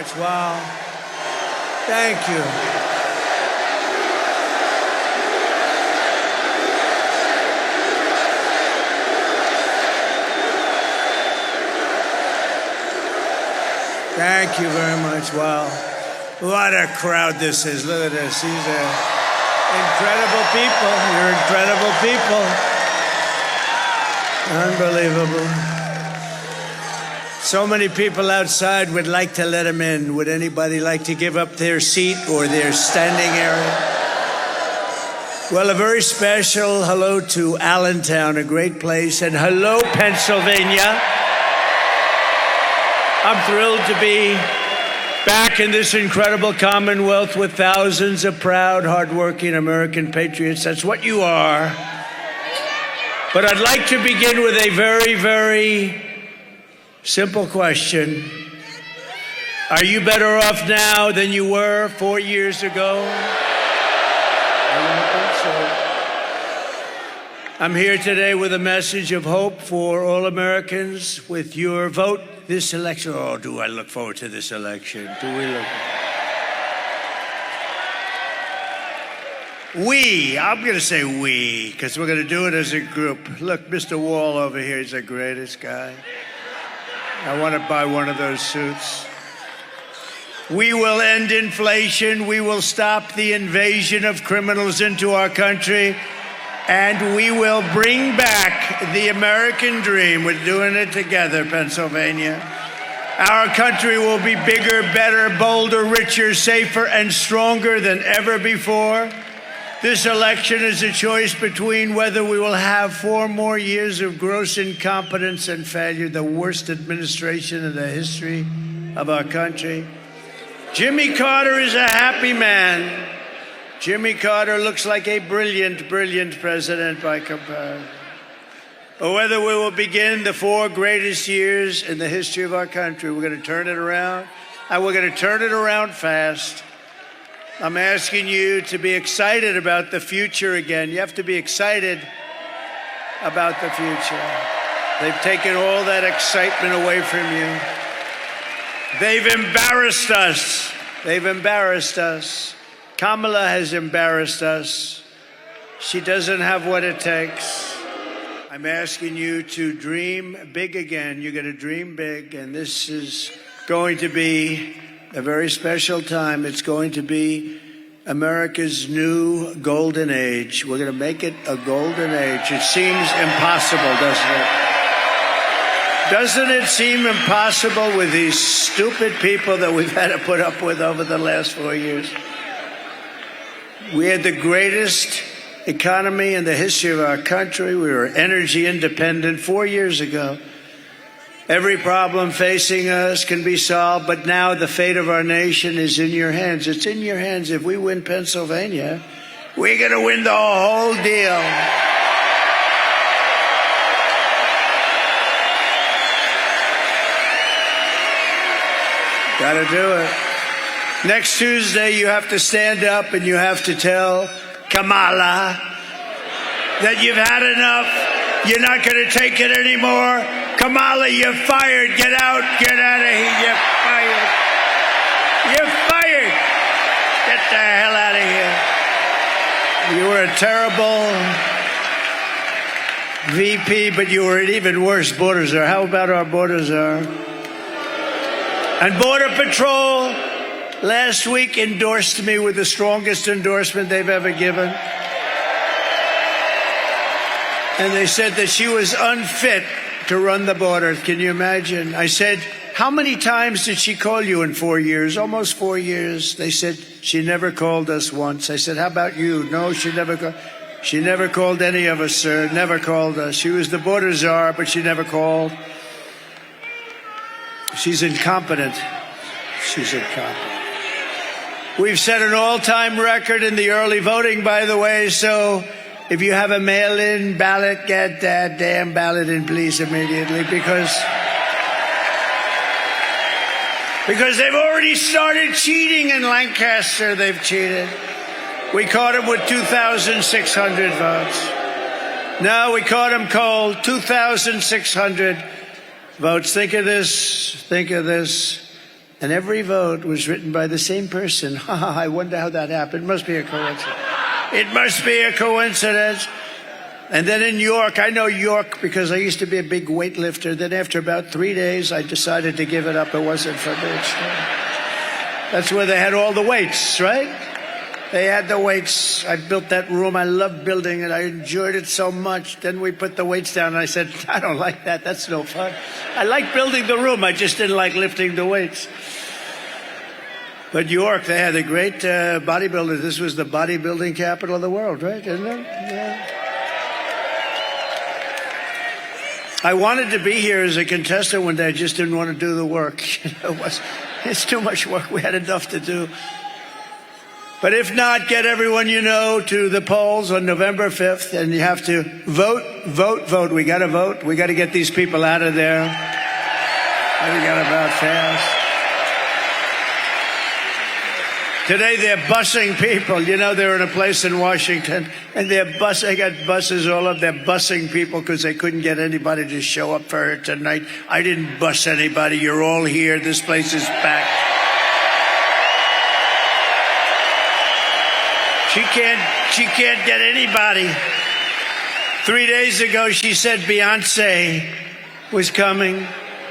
much. Wow. Thank you. Thank you very much. Wow. What a crowd this is. Look at this. These are incredible people. You're incredible people. Unbelievable. So many people outside would like to let them in. Would anybody like to give up their seat or their standing area? Well, a very special hello to Allentown, a great place, and hello, Pennsylvania. I'm thrilled to be back in this incredible Commonwealth with thousands of proud, hardworking American patriots. That's what you are. But I'd like to begin with a very, very simple question. Are you better off now than you were 4 years ago? I don't think so. I'm here today with a message of hope for all Americans. With your vote this election, oh, do I look forward to this election? Do we look? I'm going to say we, because we're going to do it as a group. Look, Mr. Wall over here, he's the greatest guy. I want to buy one of those suits. We will end inflation. We will stop the invasion of criminals into our country. And we will bring back the American dream. We're doing it together, Pennsylvania. Our country will be bigger, better, bolder, richer, safer, and stronger than ever before. This election is a choice between whether we will have 4 more years of gross incompetence and failure, the worst administration in the history of our country. Jimmy Carter is a happy man. Jimmy Carter looks like a brilliant, brilliant president by comparison. Or whether we will begin the 4 greatest years in the history of our country. We're going to turn it around, and we're going to turn it around fast. I'm asking you to be excited about the future again. You have to be excited about the future. They've taken all that excitement away from you. They've embarrassed us. They've embarrassed us. Kamala has embarrassed us. She doesn't have what it takes. I'm asking you to dream big again. You're going to dream big, and this is going to be a very special time. It's going to be America's new golden age. We're going to make it a golden age. It seems impossible, doesn't it? Doesn't it seem impossible with these stupid people that we've had to put up with over the last 4 years? We had the greatest economy in the history of our country. We were energy independent 4 years ago. Every problem facing us can be solved, but now the fate of our nation is in your hands. It's in your hands. If we win Pennsylvania, we're going to win the whole deal. Got to do it. Next Tuesday, you have to stand up and you have to tell Kamala that you've had enough. You're not going to take it anymore. Kamala, you're fired. Get out. Get out of here. You're fired. You're fired. Get the hell out of here. You were a terrible VP, but you were an even worse border czar. How about our border czar? And Border Patrol last week endorsed me with the strongest endorsement they've ever given. And they said that she was unfit to run the border. Can you imagine? I said, how many times did she call you in 4 years? Almost 4 years. They said, she never called us once. I said, how about you? No, she never called. She never called any of us, sir. Never called us. She was the border czar, but she never called. She's incompetent. She's incompetent. We've set an all-time record in the early voting, by the way, so if you have a mail-in ballot, get that damn ballot in, please, immediately, because they've already started cheating in Lancaster. They've cheated. We caught them with 2,600 votes. No, we caught them cold. 2,600 votes. Think of this. Think of this. and every vote was written by the same person. I wonder how that happened. It must be a coincidence. It must be a coincidence. And then in York, I know York because I used to be a big weightlifter. Then after about 3 days, I decided to give it up. It wasn't for me. That's where they had all the weights, right? They had the weights. I built that room. I loved building it. I enjoyed it so much. Then we put the weights down, and I said, I don't like that. That's no fun. I like building the room. I just didn't like lifting the weights. But York, they had a great bodybuilder. This was the bodybuilding capital of the world, right? Isn't it? Yeah. I wanted to be here as a contestant one day. I just didn't want to do the work. It's too much work. We had enough to do. But if not, get everyone you know to the polls on November 5th, and you have to vote, vote, vote. We got to vote. We got to get these people out of there. We got to vote fast. Today they're busing people. You know, they're in a place in Washington, and they got buses all up. They're busing people because they couldn't get anybody to show up for her tonight. I didn't bus anybody. You're all here. This place is packed. She can't get anybody. 3 days ago, she said Beyonce was coming.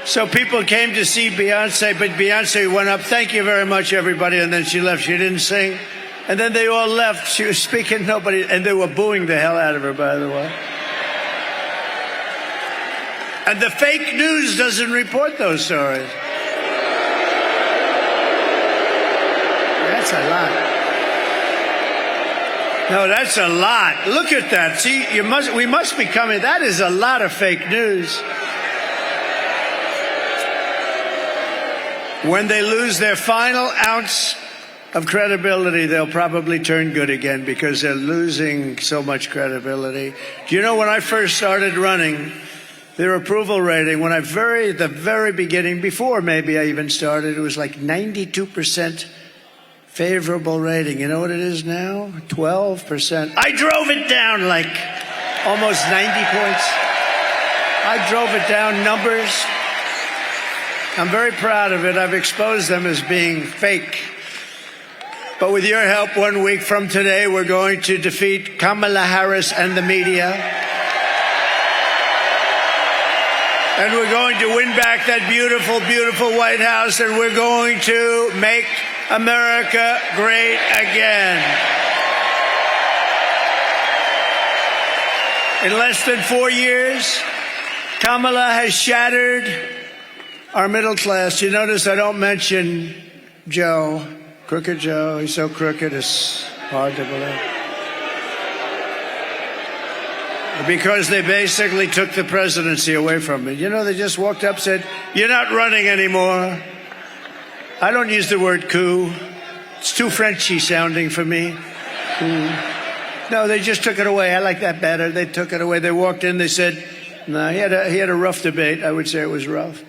So people came to see Beyonce, but Beyonce went up, thank you very much, everybody, and then she left. She didn't sing. And then they all left. She was speaking, nobody, and they were booing the hell out of her, by the way. And the fake news doesn't report those stories. That's a lot. No, that's a lot. Look at that. See, we must be coming. That is a lot of fake news. When they lose their final ounce of credibility, they'll probably turn good again because they're losing so much credibility. Do you know when I first started running, their approval rating, when the very beginning, before maybe I even started, it was like 92% favorable rating. You know what it is now? 12%. I drove it down like almost 90 points. I drove it down numbers. I'm very proud of it. I've exposed them as being fake. But with your help, 1 week from today, we're going to defeat Kamala Harris and the media. And we're going to win back that beautiful, beautiful White House, and we're going to make America great again. In less than 4 years, Kamala has shattered our middle class. You notice I don't mention Joe, Crooked Joe. He's so crooked, it's hard to believe. Because they basically took the presidency away from me. You know, they just walked up and said, you're not running anymore. I don't use the word coup. It's too Frenchy sounding for me. No, they just took it away. I like that better. They took it away. They walked in, they said, no, he had a rough debate. I would say it was rough.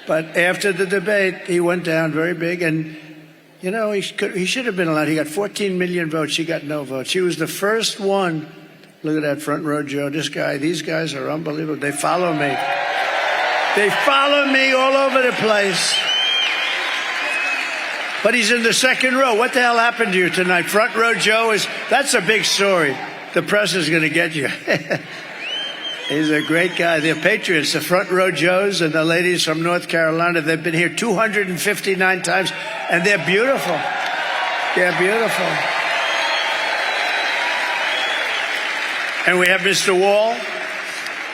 But after the debate, he went down very big, and, you know, he should have been allowed. He got 14 million votes. He got no votes. He was the first one. Look at that front row, Joe. These guys are unbelievable. They follow me. They follow me all over the place. But he's in the second row. What the hell happened to you tonight? Front row Joe that's a big story. The press is going to get you. He's a great guy. They're patriots, the front row Joes and the ladies from North Carolina. They've been here 259 times, and they're beautiful. They're beautiful. And we have Mr. Wall.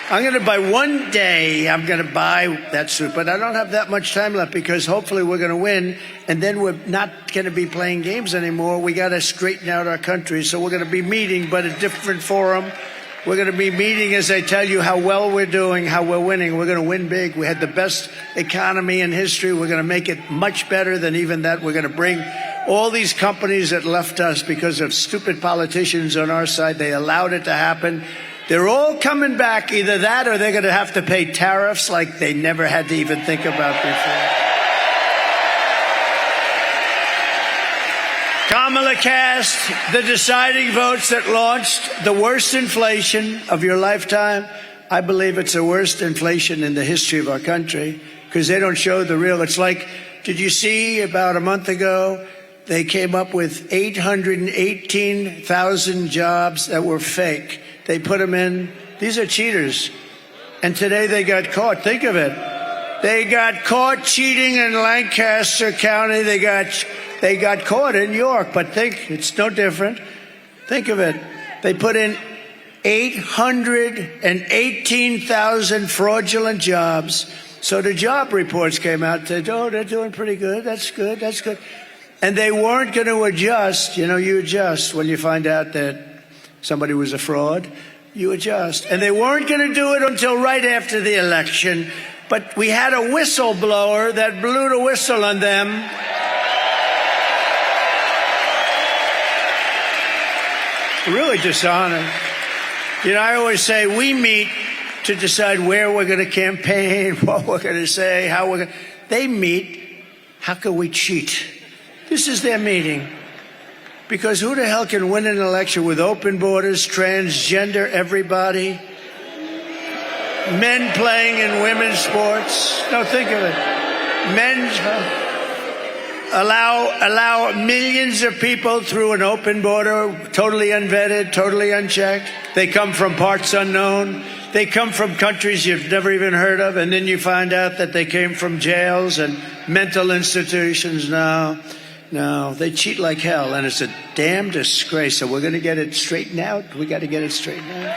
I'm going to buy that suit, but I don't have that much time left because hopefully we're going to win, and then we're not going to be playing games anymore. We got to straighten out our country, so we're going to be meeting, but a different forum. We're going to be meeting as I tell you how well we're doing, how we're winning. We're going to win big. We had the best economy in history. We're going to make it much better than even that. We're going to bring all these companies that left us because of stupid politicians on our side. They allowed it to happen. They're all coming back. Either that or they're going to have to pay tariffs like they never had to even think about before. Kamala cast the deciding votes that launched the worst inflation of your lifetime. I believe it's the worst inflation in the history of our country because they don't show the real. It's like Did you see about a month ago, they came up with 818,000 jobs that were fake. They put them in. These are cheaters. And today they got caught. Think of it. They got caught cheating in Lancaster County. They got caught in York. But think, it's no different. Think of it. They put in 818,000 fraudulent jobs. So the job reports came out and said, oh, they're doing pretty good. That's good. That's good. And they weren't going to adjust. You know, you adjust when you find out that somebody was a fraud. You adjust. And they weren't going to do it until right after the election. But we had a whistleblower that blew the whistle on them. Really dishonest. You know, I always say we meet to decide where we're going to campaign, what we're going to say, how we're going to... They meet, how can we cheat? This is their meeting. Because who the hell can win an election with open borders, transgender everybody, men playing in women's sports? No, think of it. Men's... Allow millions of people through an open border, totally unvetted, totally unchecked. They come from parts unknown. They come from countries you've never even heard of, and then you find out that they came from jails and mental institutions. No, they cheat like hell, and it's a damn disgrace. So we're going to get it straightened out. We got to get it straightened out.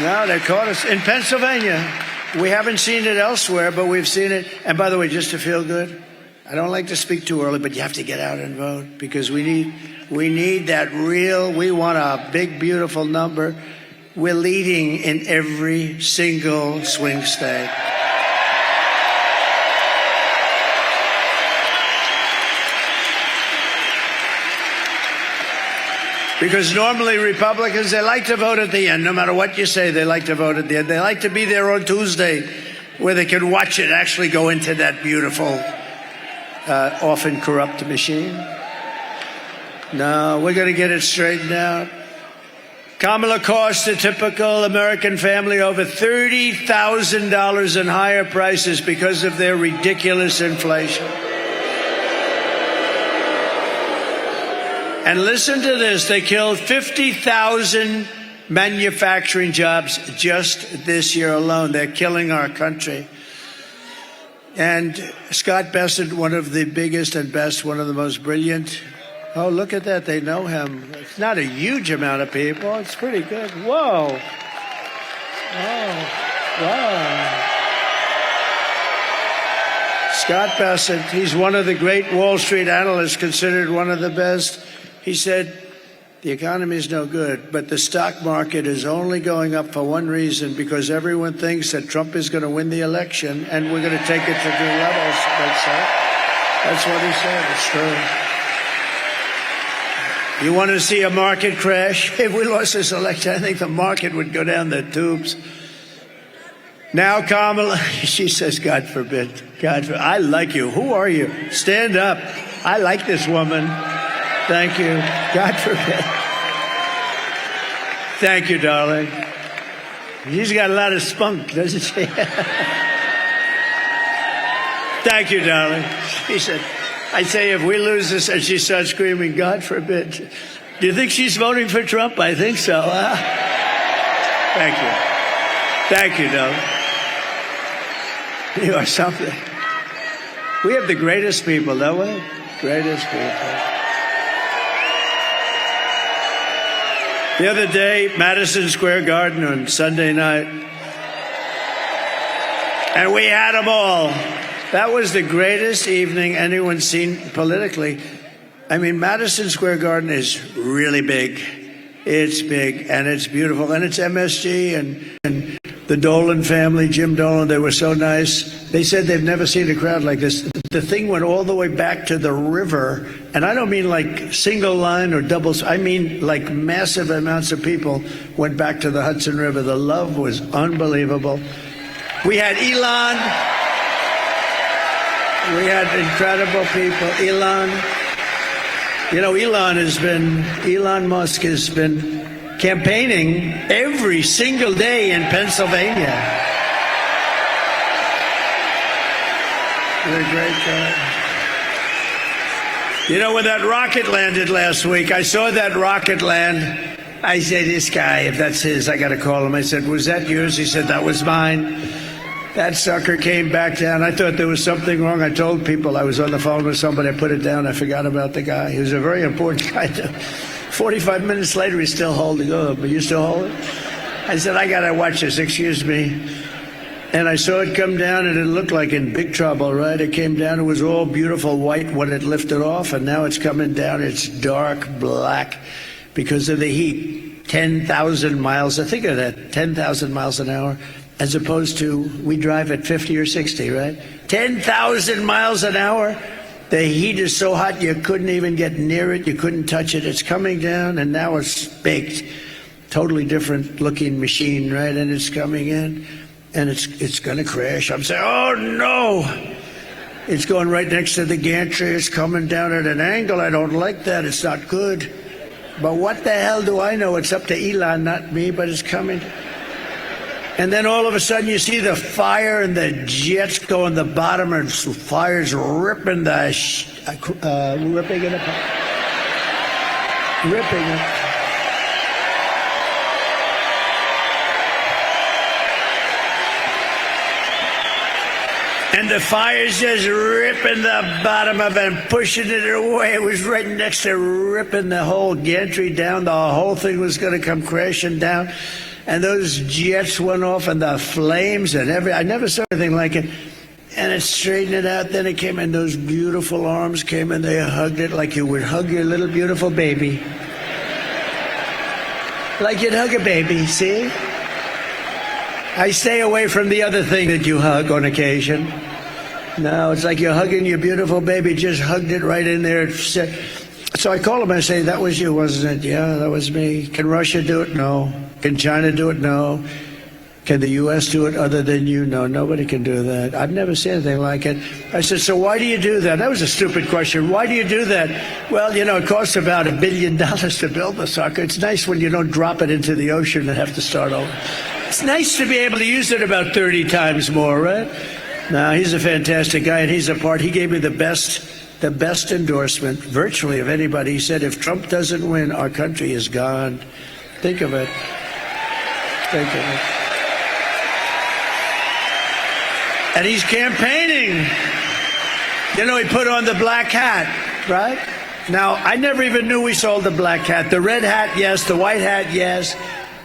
No, they caught us in Pennsylvania. We haven't seen it elsewhere, but we've seen it. And by the way, just to feel good, I don't like to speak too early, but you have to get out and vote because we need that real, we want a big, beautiful number. We're leading in every single swing state. Because normally Republicans, they like to vote at the end. No matter what you say, they like to vote at the end. They like to be there on Tuesday where they can watch it actually go into that beautiful, often corrupt machine. No, we're going to get it straightened out. Kamala cost a typical American family over $30,000 in higher prices because of their ridiculous inflation. And listen to this, they killed 50,000 manufacturing jobs just this year alone. They're killing our country. And Scott Bessent, one of the biggest and best, one of the most brilliant. Oh, look at that, they know him. It's not a huge amount of people, it's pretty good. Whoa. Wow. Scott Bessent, he's one of the great Wall Street analysts, considered one of the best. He said, the economy is no good, but the stock market is only going up for one reason, because everyone thinks that Trump is going to win the election and we're going to take it to new levels. That's what he said. It's true. You want to see a market crash? If we lost this election, I think the market would go down the tubes. Now, Kamala, she says, God forbid. God forbid. I like you. Who are you? Stand up. I like this woman. Thank you. God forbid. Thank you, darling. She's got a lot of spunk, doesn't she? Thank you, darling. She said, I say, if we lose this, and she starts screaming, God forbid. Do you think she's voting for Trump? I think so. Thank you. Thank you, darling. You are something. We have the greatest people, don't we? Greatest people. The other day, Madison Square Garden on Sunday night, and we had them all. That was the greatest evening anyone's seen politically. I mean, Madison Square Garden is really big. It's big, and it's beautiful, and it's MSG, and the Dolan family, Jim Dolan, they were so nice. They said they've never seen a crowd like this. The thing went all the way back to the river, and I don't mean like single line or doubles. I mean like massive amounts of people went back to the Hudson River. The love was unbelievable. We had Elon. We had incredible people. Elon. You know, Elon Musk has been campaigning every single day in Pennsylvania. He's a great guy. You know, when that rocket landed last week, I saw that rocket land. I said, this guy, if that's his, I got to call him. I said, was that yours? He said, that was mine. That sucker came back down. I thought there was something wrong. I told people I was on the phone with somebody. I put it down. I forgot about the guy. He was a very important guy. 45 minutes later, he's still holding up. Are you still holding? I said, I got to watch this. Excuse me. And I saw it come down, and it looked like in big trouble, right? It came down. It was all beautiful white when it lifted off, and now it's coming down. It's dark black because of the heat. 10,000 miles. Think of that, 10,000 miles an hour, as opposed to we drive at 50 or 60, right? 10,000 miles an hour. The heat is so hot you couldn't even get near it. You couldn't touch it. It's coming down, and now it's baked. Totally different looking machine, right? And it's coming in, and it's going to crash. I'm saying, oh no! It's going right next to the gantry. It's coming down at an angle. I don't like that. It's not good. But what the hell do I know? It's up to Elon, not me, but it's coming. And then all of a sudden you see the fire and the jets go in the bottom, and fire's ripping the ripping it apart. Ripping it. And the fire's just ripping the bottom of it and pushing it away. It was right next to ripping the whole gantry down. The whole thing was going to come crashing down. And those jets went off, and the flames and I never saw anything like it. And it straightened it out. Then it came in. Those beautiful arms came in. They hugged it like you would hug your little beautiful baby. Like you'd hug a baby, see? I stay away from the other thing that you hug on occasion. No, it's like you're hugging your beautiful baby. Just hugged it right in there. So I call him and I say, that was you, wasn't it? Yeah, that was me. Can Russia do it? No. Can China do it? No. Can the U.S. do it other than you? No, nobody can do that. I've never seen anything like it. I said, so why do you do that? That was a stupid question. Why do you do that? Well, you know, it costs about $1 billion to build the sucker. It's nice when you don't drop it into the ocean and have to start over. It's nice to be able to use it about 30 times more, right? No, he's a fantastic guy, and he's a part. He gave me the best endorsement virtually of anybody. He said, if Trump doesn't win, our country is gone. Think of it. Think of it. And he's campaigning. You know, he put on the black hat, right? Now, I never even knew we sold the black hat. The red hat, yes. The white hat, yes.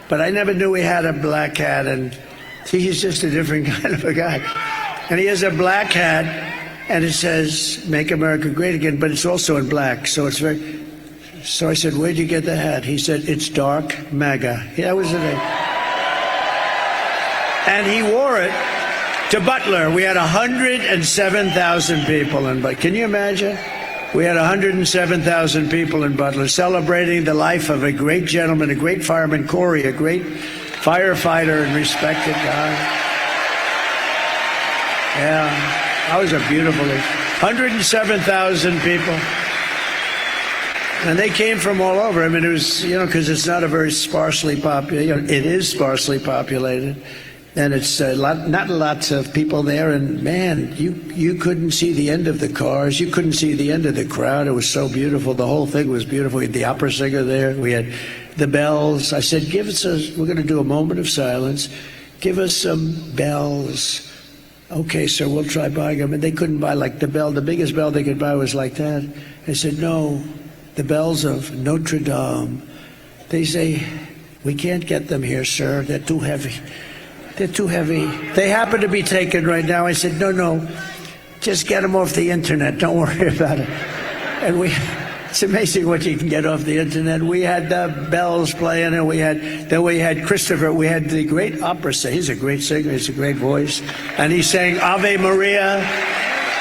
But I never knew we had a black hat, and he's just a different kind of a guy. And he has a black hat, and it says, Make America Great Again, but it's also in black, so it's very... So I said, where'd you get the hat? He said, it's dark, Maga. That was the name. And he wore it to Butler. We had 107,000 people in Butler. Can you imagine? We had 107,000 people in Butler celebrating the life of a great gentleman, a great fireman, Corey, a great firefighter and respected guy. Yeah, that was a beautiful day. 107,000 people. And they came from all over. I mean, it was, you know, because it's not a very sparsely populated, you know, it is sparsely populated. And it's not lots of people there, and man, you couldn't see the end of the cars. You couldn't see the end of the crowd. It was so beautiful. The whole thing was beautiful. We had the opera singer there. We had the bells. I said, we're going to do a moment of silence. Give us some bells. Okay, so we'll try buying them. And they couldn't buy like the bell. The biggest bell they could buy was like that. I said, no, the bells of Notre Dame. They say, we can't get them here, sir. They're too heavy. They're too heavy. They happen to be taken right now. I said, no, just get them off the internet. Don't worry about it. And it's amazing what you can get off the internet. We had the bells playing, and we had Christopher. We had the great opera singer. He's a great singer. He's a great voice. And he sang Ave Maria.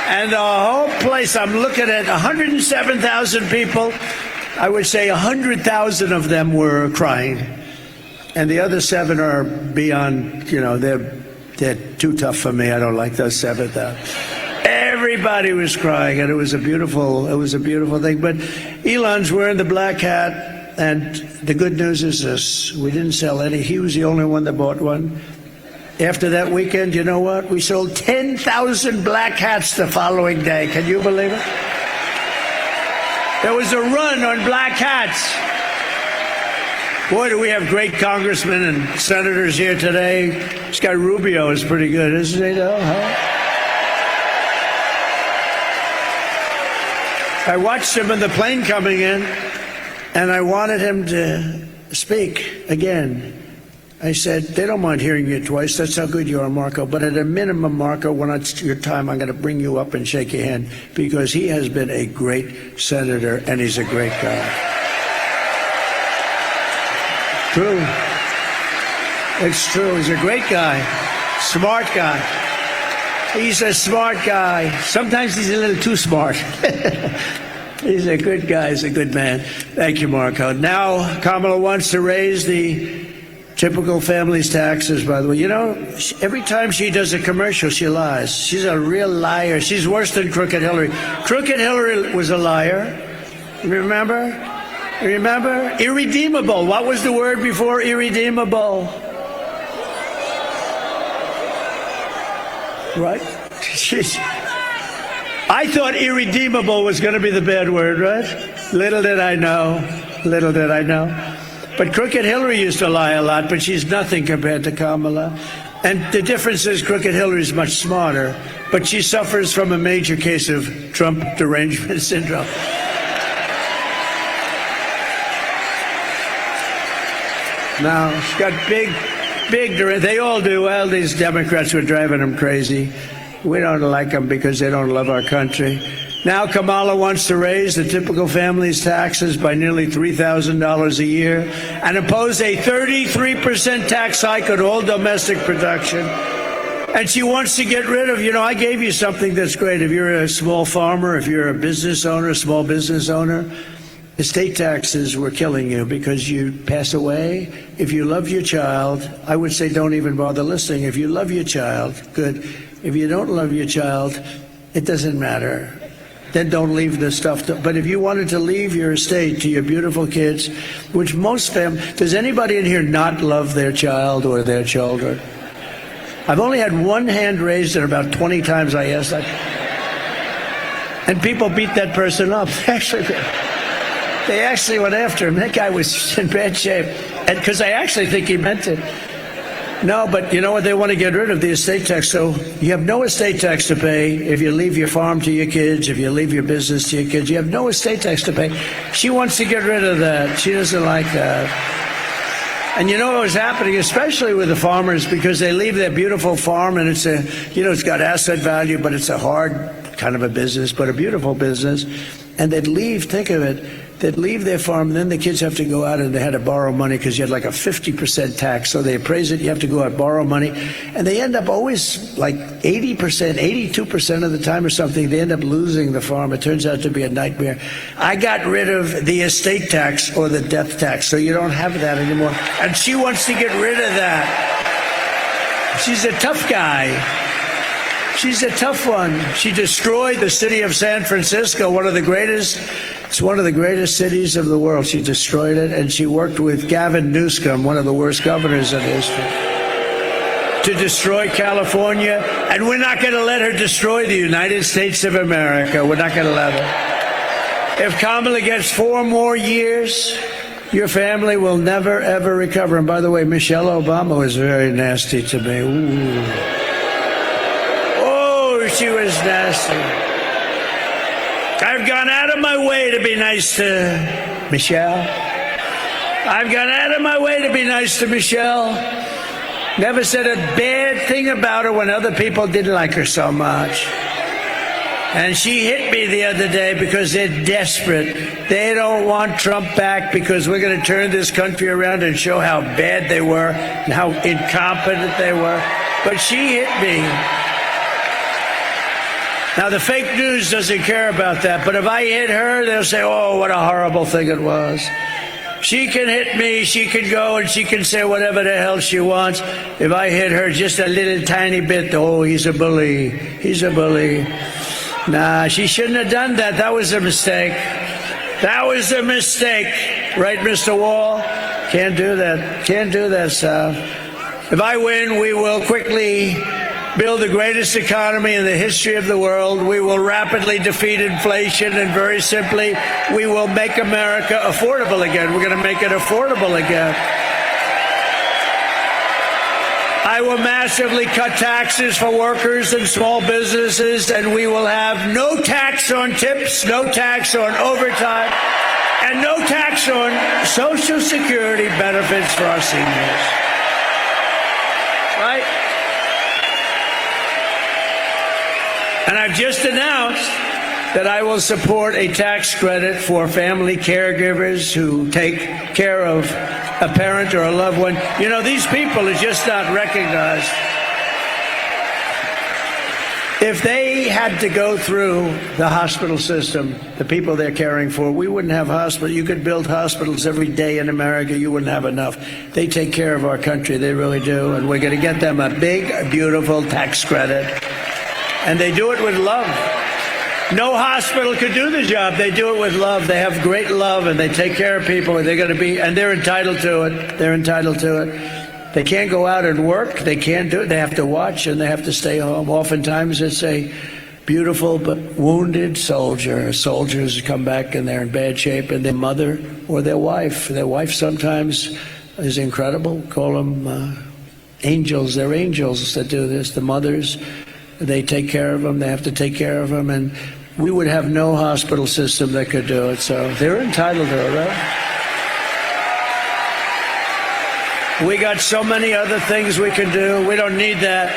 And the whole place, I'm looking at 107,000 people. I would say 100,000 of them were crying. And the other 7 are beyond, you know, they're too tough for me. I don't like those 7. Everybody was crying, and it was a beautiful thing. But Elon's wearing the black hat, and the good news is this: we didn't sell any. He was the only one that bought one. After that weekend, you know what? We sold 10,000 black hats the following day. Can you believe it? There was a run on black hats. Boy, do we have great congressmen and senators here today. This guy Rubio is pretty good, isn't he, though? Huh? I watched him in the plane coming in, and I wanted him to speak again. I said, they don't mind hearing you twice. That's how good you are, Marco. But at a minimum, Marco, when it's your time, I'm going to bring you up and shake your hand, because he has been a great senator, and he's a great guy. True. It's true. He's a great guy. Smart guy. He's a smart guy. Sometimes he's a little too smart. He's a good guy. He's a good man. Thank you, Marco. Now, Kamala wants to raise the typical family's taxes, by the way. You know, every time she does a commercial, she lies. She's a real liar. She's worse than Crooked Hillary. Crooked Hillary was a liar. Remember? Remember? Irredeemable. What was the word before irredeemable? Right? I thought irredeemable was going to be the bad word, right? Little did I know. Little did I know. But Crooked Hillary used to lie a lot, but she's nothing compared to Kamala. And the difference is Crooked Hillary is much smarter, but she suffers from a major case of Trump derangement syndrome. Now, she's got big, they all do. Well, these Democrats were driving them crazy. We don't like them because they don't love our country. Now Kamala wants to raise the typical family's taxes by nearly $3,000 a year and impose a 33% tax hike on all domestic production. And she wants to get rid of, I gave you something that's great. If you're a small farmer, if you're a business owner, a small business owner, estate taxes were killing you because you pass away. If you love your child, I would say don't even bother listening. If you love your child, good. If you don't love your child, it doesn't matter. Then don't leave the stuff. But if you wanted to leave your estate to your beautiful kids, which most families, does anybody in here not love their child or their children? I've only had one hand raised, and about 20 times I asked that. And people beat that person up. They actually went after him. That guy was in bad shape. And because I actually think he meant it. No, but you know what? They want to get rid of the estate tax. So you have no estate tax to pay if you leave your farm to your kids, if you leave your business to your kids. You have no estate tax to pay. She wants to get rid of that. She doesn't like that. And you know what was happening, especially with the farmers, because they leave their beautiful farm and it's it's got asset value, but it's a hard kind of a business, but a beautiful business. And they'd leave, think of it, they'd leave their farm, and then the kids have to go out and they had to borrow money because you had like a 50% tax. So they appraise it, you have to go out, borrow money. And they end up always like 80%, 82% of the time or something, they end up losing the farm. It turns out to be a nightmare. I got rid of the estate tax or the death tax, so you don't have that anymore. And she wants to get rid of that. She's a tough guy. She's a tough one. She destroyed the city of San Francisco, it's one of the greatest cities of the world. She destroyed it, and she worked with Gavin Newsom, one of the worst governors in history, to destroy California. And we're not going to let her destroy the United States of America. We're not going to let her. If Kamala gets 4 more years, your family will never, ever recover. And by the way, Michelle Obama was very nasty to me. Ooh. She was nasty. I've gone out of my way to be nice to Michelle. I've gone out of my way to be nice to Michelle. Never said a bad thing about her when other people didn't like her so much. And she hit me the other day because they're desperate. They don't want Trump back because we're going to turn this country around and show how bad they were and how incompetent they were. But she hit me. Now, the fake news doesn't care about that, but if I hit her, they'll say, oh, what a horrible thing it was. She can hit me, she can go, and she can say whatever the hell she wants. If I hit her just a little tiny bit, oh, he's a bully. He's a bully. Nah, she shouldn't have done that. That was a mistake. That was a mistake. Right, Mr. Wall? Can't do that. Can't do that, Sal. If I win, we will quickly build the greatest economy in the history of the world. We will rapidly defeat inflation, and very simply, we will make America affordable again. We're going to make it affordable again. I will massively cut taxes for workers and small businesses, and we will have no tax on tips, no tax on overtime, and no tax on Social Security benefits for our seniors. Right? And I've just announced that I will support a tax credit for family caregivers who take care of a parent or a loved one. You know, these people are just not recognized. If they had to go through the hospital system, the people they're caring for, we wouldn't have hospitals. You could build hospitals every day in America. You wouldn't have enough. They take care of our country. They really do. And we're going to get them a big, beautiful tax credit. And they do it with love. No hospital could do the job. They do it with love. They have great love, and they take care of people. And they're going to be, and they're entitled to it. They're entitled to it. They can't go out and work. They can't do it. They have to watch, and they have to stay home. Oftentimes, it's a beautiful but wounded soldier. Soldiers come back, and they're in bad shape, and their mother or their wife. Their wife sometimes is incredible. Call them angels. They're angels that do this. The mothers, they take care of them. They have to take care of them, and we would have no hospital system that could do it. So they're entitled to it, right? We got so many other things we can do. We don't need that.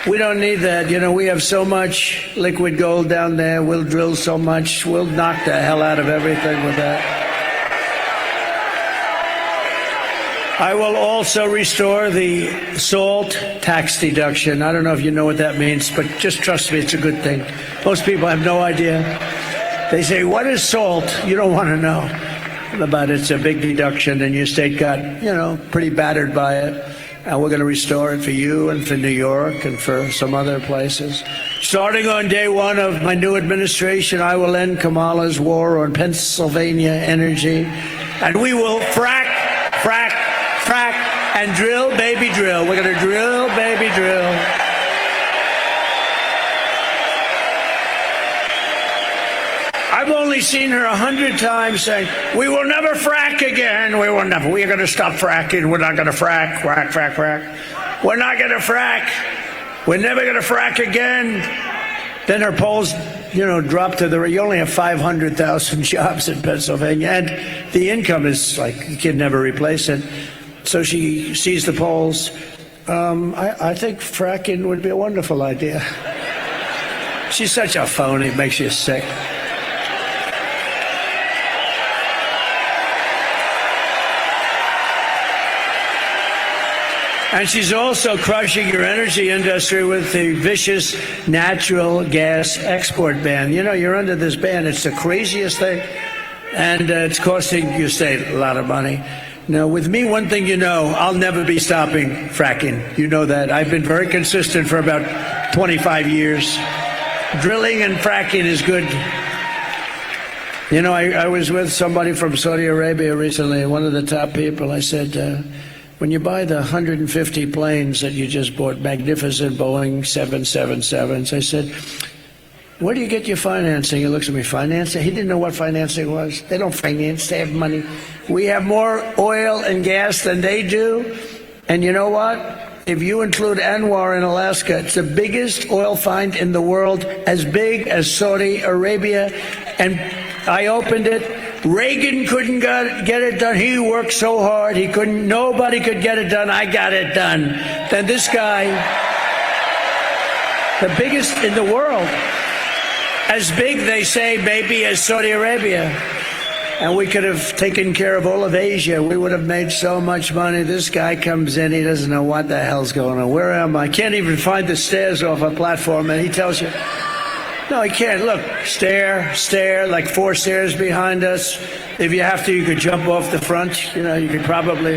We don't need that. You know, we have so much liquid gold down there. We'll drill so much. We'll knock the hell out of everything with that. I will also restore the SALT tax deduction. I don't know if you know what that means, but just trust me, it's a good thing. Most people have no idea. They say, what is SALT? You don't want to know about it. It's a big deduction, and your state got, you know, pretty battered by it. And we're going to restore it for you and for New York and for some other places. Starting on day one of my new administration, I will end Kamala's war on Pennsylvania energy, and we will frack, and drill, baby, drill. We're going to drill, baby, drill. I've only seen her 100 times saying, we will never frack again. We will never. We are going to stop fracking. We're not going to frack. We're not going to frack. We're never going to frack again. Then her polls, you know, drop to you only have 500,000 jobs in Pennsylvania, and the income is like, you can never replace it. So she sees the polls. I think fracking would be a wonderful idea. She's such a phony, it makes you sick. And she's also crushing your energy industry with the vicious natural gas export ban. You know, you're under this ban. It's the craziest thing. And it's costing your state a lot of money. Now, with me, one thing you know, I'll never be stopping fracking. You know that. I've been very consistent for about 25 years. Drilling and fracking is good. You know, I was with somebody from Saudi Arabia recently, one of the top people. I said, when you buy the 150 planes that you just bought, magnificent Boeing 777s, I said, where do you get your financing? He looks at me, financing? He didn't know what financing was. They don't finance, they have money. We have more oil and gas than they do. And you know what? If you include Anwar in Alaska, it's the biggest oil find in the world, as big as Saudi Arabia. And I opened it. Reagan couldn't get it done. He worked so hard. He couldn't. Nobody could get it done. I got it done. Then this guy, the biggest in the world, as big, they say, maybe as Saudi Arabia. And we could have taken care of all of Asia. We would have made so much money. This guy comes in. He doesn't know what the hell's going on. Where am I? Can't even find the stairs off a platform. And he tells you, no, he can't. Look, stair, like 4 stairs behind us. If you have to, you could jump off the front. You know, you could probably.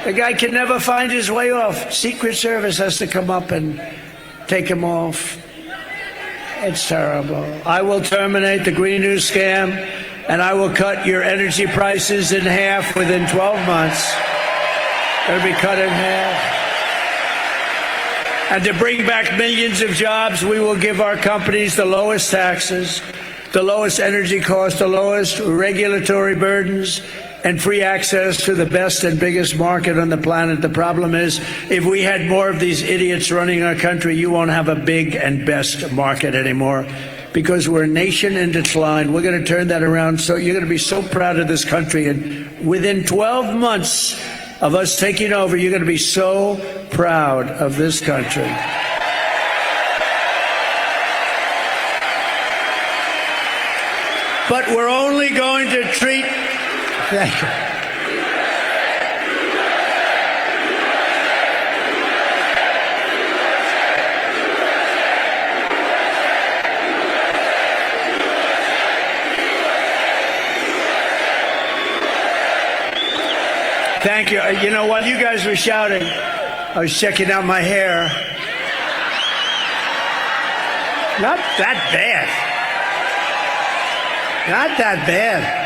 The guy can never find his way off. Secret Service has to come up and take him off. It's terrible. I will terminate the Green New Scam, and I will cut your energy prices in half within 12 months. It'll be cut in half. And to bring back millions of jobs, we will give our companies the lowest taxes, the lowest energy costs, the lowest regulatory burdens, and free access to the best and biggest market on the planet. The problem is, if we had more of these idiots running our country, you won't have a big and best market anymore, because we're a nation in decline. We're going to turn that around. So you're going to be so proud of this country. And within 12 months of us taking over, you're going to be so proud of this country. But we're only going to treat... Thank you. Thank you. You know what? You guys were shouting. I was checking out my hair. Not that bad. Not that bad.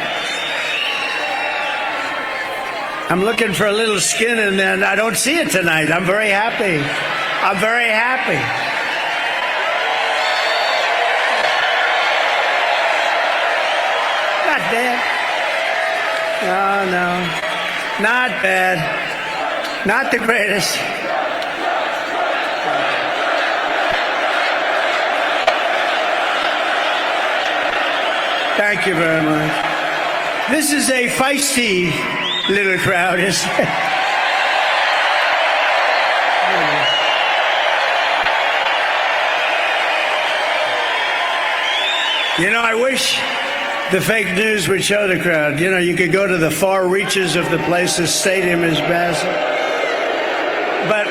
I'm looking for a little skin in there, and I don't see it tonight. I'm very happy. I'm very happy. Not bad. Oh, no. Not bad. Not the greatest. Thank you very much. This is a feisty little crowd, isn't it? You know, I wish the fake news would show the crowd. You know, you could go to the far reaches of the place. The stadium is massive. But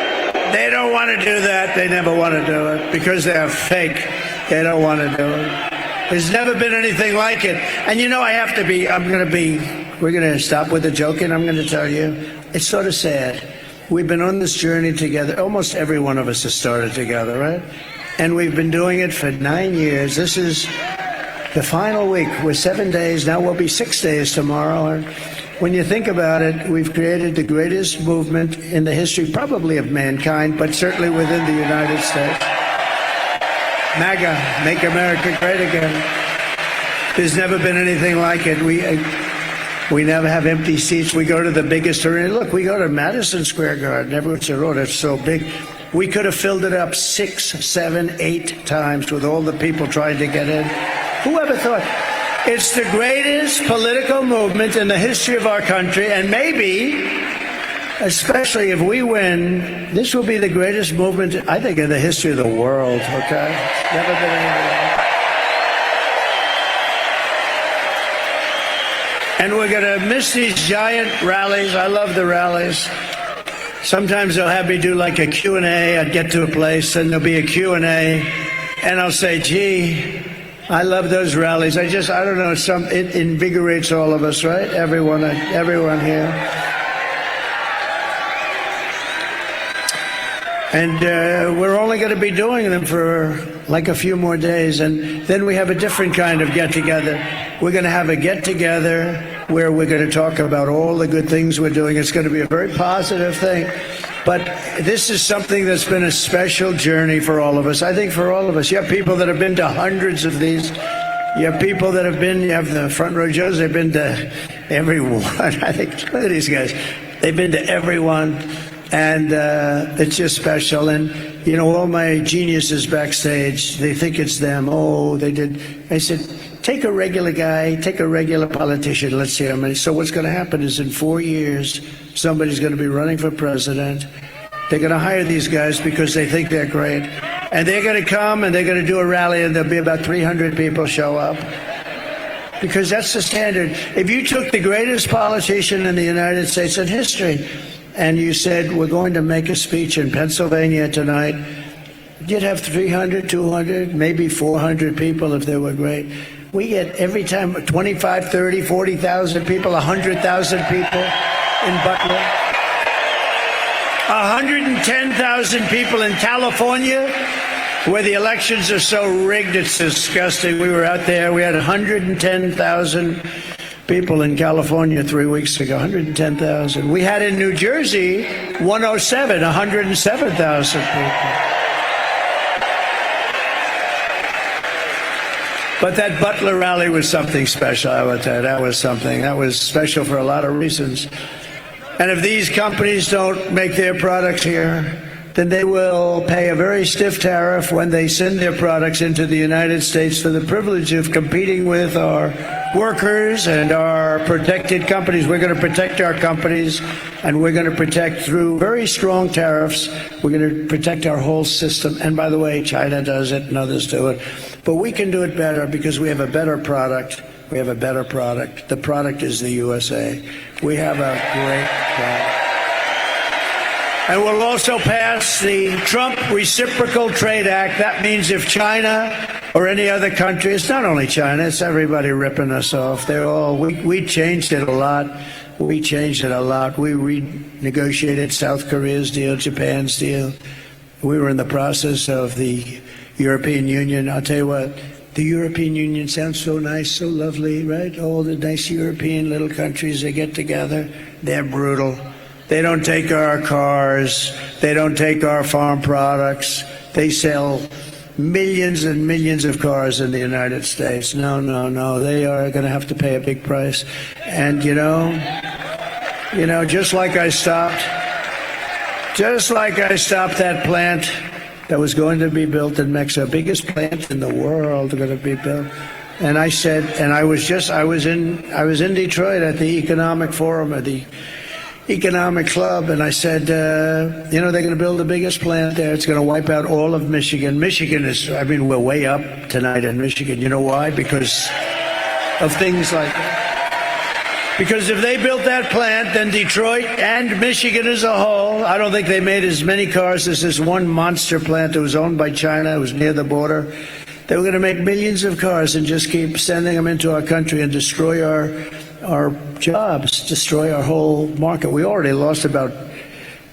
they don't want to do that. They never want to do it because they are fake. They don't want to do it. There's never been anything like it. And you know, we're going to stop with the joking. I'm going to tell you, it's sort of sad. We've been on this journey together. Almost every one of us has started together, right? And we've been doing it for 9 years. This is the final week. We're 7 days. Now we'll be 6 days tomorrow. And when you think about it, we've created the greatest movement in the history, probably of mankind, but certainly within the United States. Maga, make America great again. There's never been anything like it. We never have empty seats. We go to the biggest arena. Look, we go to Madison Square Garden. Everyone said, oh, that's so big. We could have filled it up 6, 7, 8 times with all the people trying to get in. Who ever thought? It's the greatest political movement in the history of our country, and maybe, especially if we win, this will be the greatest movement, I think, in the history of the world, okay? Never been anything like that. And we're going to miss these giant rallies. I love the rallies. Sometimes they'll have me do like a Q&A. I'd get to a place, and there'll be a Q&A, and I'll say, gee, I love those rallies. I don't know, it invigorates all of us, right? Everyone here. And we're only going to be doing them for like a few more days, and then we have a different kind of get-together. We're going to have a get-together where we're going to talk about all the good things we're doing. It's going to be a very positive thing. But this is something that's been a special journey for all of us. I think for all of us. You have people that have been to hundreds of these. You have people that you have the front row Joes, they've been to everyone. I think, look at these guys. They've been to everyone. And it's just special. And, you know, all my geniuses backstage, they think it's them. Oh, they did. I said, take a regular guy, take a regular politician, let's hear him. And so what's going to happen is in 4 years, somebody's going to be running for president. They're going to hire these guys because they think they're great. And they're going to come and they're going to do a rally, and there'll be about 300 people show up. Because that's the standard. If you took the greatest politician in the United States in history, and you said, we're going to make a speech in Pennsylvania tonight, you'd have 300, 200, maybe 400 people if they were great. We get every time 25, 30, 40,000 people, 100,000 people in Butler. 110,000 people in California, where the elections are so rigged, it's disgusting. We were out there, we had 110,000 people in California 3 weeks ago, 110,000. We had in New Jersey 107,000 people. But that Butler rally was something special, I would tell you. That was something. That was special for a lot of reasons. And if these companies don't make their products here, then they will pay a very stiff tariff when they send their products into the United States for the privilege of competing with our workers and our protected companies. We're going to protect our companies, and we're going to protect through very strong tariffs. We're going to protect our whole system. And by the way, China does it and others do it. But we can do it better because we have a better product. We have a better product. The product is the USA. We have a great product. And we'll also pass the Trump Reciprocal Trade Act. That means if China or any other country, it's not only China, it's everybody ripping us off. They're all, we changed it a lot. We changed it a lot. We renegotiated South Korea's deal, Japan's deal. We were in the process of the European Union. I'll tell you what, the European Union sounds so nice, so lovely, right? All the nice European little countries, they get together. They're brutal. They don't take our cars. They don't take our farm products. They sell millions and millions of cars in the United States. No, no, no. They are going to have to pay a big price. And, you know, just like I stopped that plant that was going to be built in Mexico, biggest plant in the world going to be built. And I said, and I was in Detroit at the Economic Forum, at the Economic Club, and I said, they're going to build the biggest plant there. It's going to wipe out all of Michigan. Michigan is, we're way up tonight in Michigan. You know why? Because of things like that. Because if they built that plant, then Detroit and Michigan as a whole, I don't think they made as many cars as this one monster plant that was owned by China. It was near the border. They were going to make millions of cars and just keep sending them into our country and destroy our jobs, destroy our whole market. We already lost about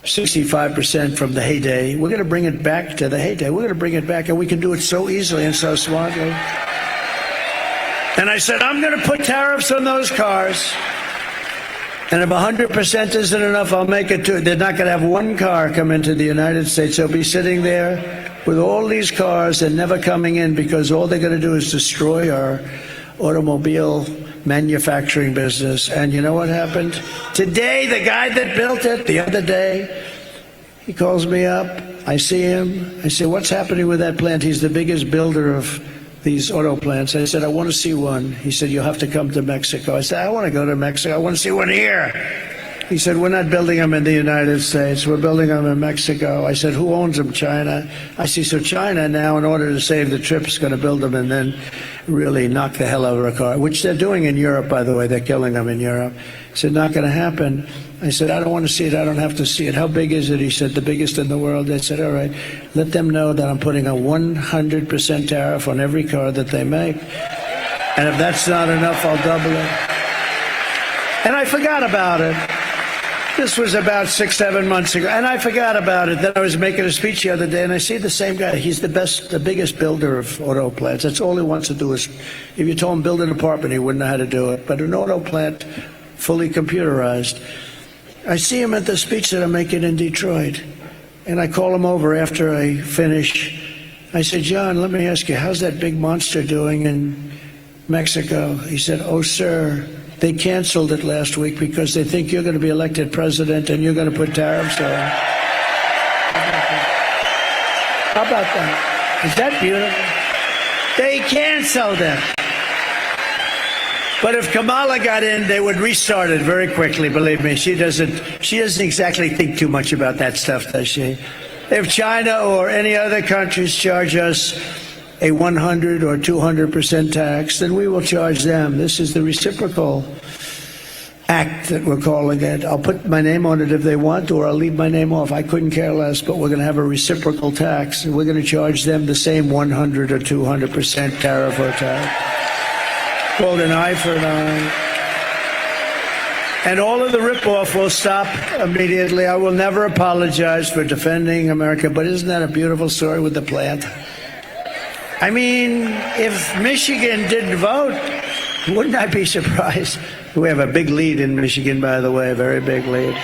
65% from the heyday. We're going to bring it back to the heyday. We're going to bring it back, and we can do it so easily and so smartly. And I said, I'm going to put tariffs on those cars, and if 100% isn't enough, I'll make it to. They're not going to have one car come into the United States. They'll be sitting there with all these cars and never coming in because all they're going to do is destroy our automobile manufacturing business. And you know what happened? Today, the guy that built it, the other day, he calls me up. I see him. I say, what's happening with that plant? He's the biggest builder of these auto plants. I said, I want to see one. He said, you'll have to come to Mexico. I said, I want to go to Mexico. I want to see one here. He said, we're not building them in the United States. We're building them in Mexico. I said, who owns them? China. I see, so China now, in order to save the trip, is going to build them and then really knock the hell out of a car, which they're doing in Europe, by the way. They're killing them in Europe. He said, not going to happen. I said, I don't want to see it. I don't have to see it. How big is it? He said, the biggest in the world. They said, all right, let them know that I'm putting a 100% tariff on every car that they make. And if that's not enough, I'll double it. And I forgot about it. This was about 6-7 months ago, and I forgot about it. Then I was making a speech the other day, and I see the same guy. He's the biggest builder of auto plants. That's all he wants to do is, if you told him build an apartment, he wouldn't know how to do it. But an auto plant, fully computerized. I see him at the speech that I'm making in Detroit, and I call him over after I finish. I said, John, let me ask you, how's that big monster doing in Mexico? He said, oh, sir, they canceled it last week because they think you're going to be elected president and you're going to put tariffs on. How about that? Is that beautiful? They canceled it. But if Kamala got in, they would restart it very quickly, believe me. She doesn't exactly think too much about that stuff, does she? If China or any other countries charge us a 100 or 200% tax, then we will charge them. This is the reciprocal act that we're calling it. I'll put my name on it if they want, or I'll leave my name off. I couldn't care less, but we're going to have a reciprocal tax, and we're going to charge them the same 100 or 200% tariff or tax. Called an eye for an eye. And all of the ripoff will stop immediately. I will never apologize for defending America, but isn't that a beautiful story with the plant? I mean, if Michigan didn't vote, Wouldn't I be surprised? We have a big lead in Michigan, by the way, a very big lead.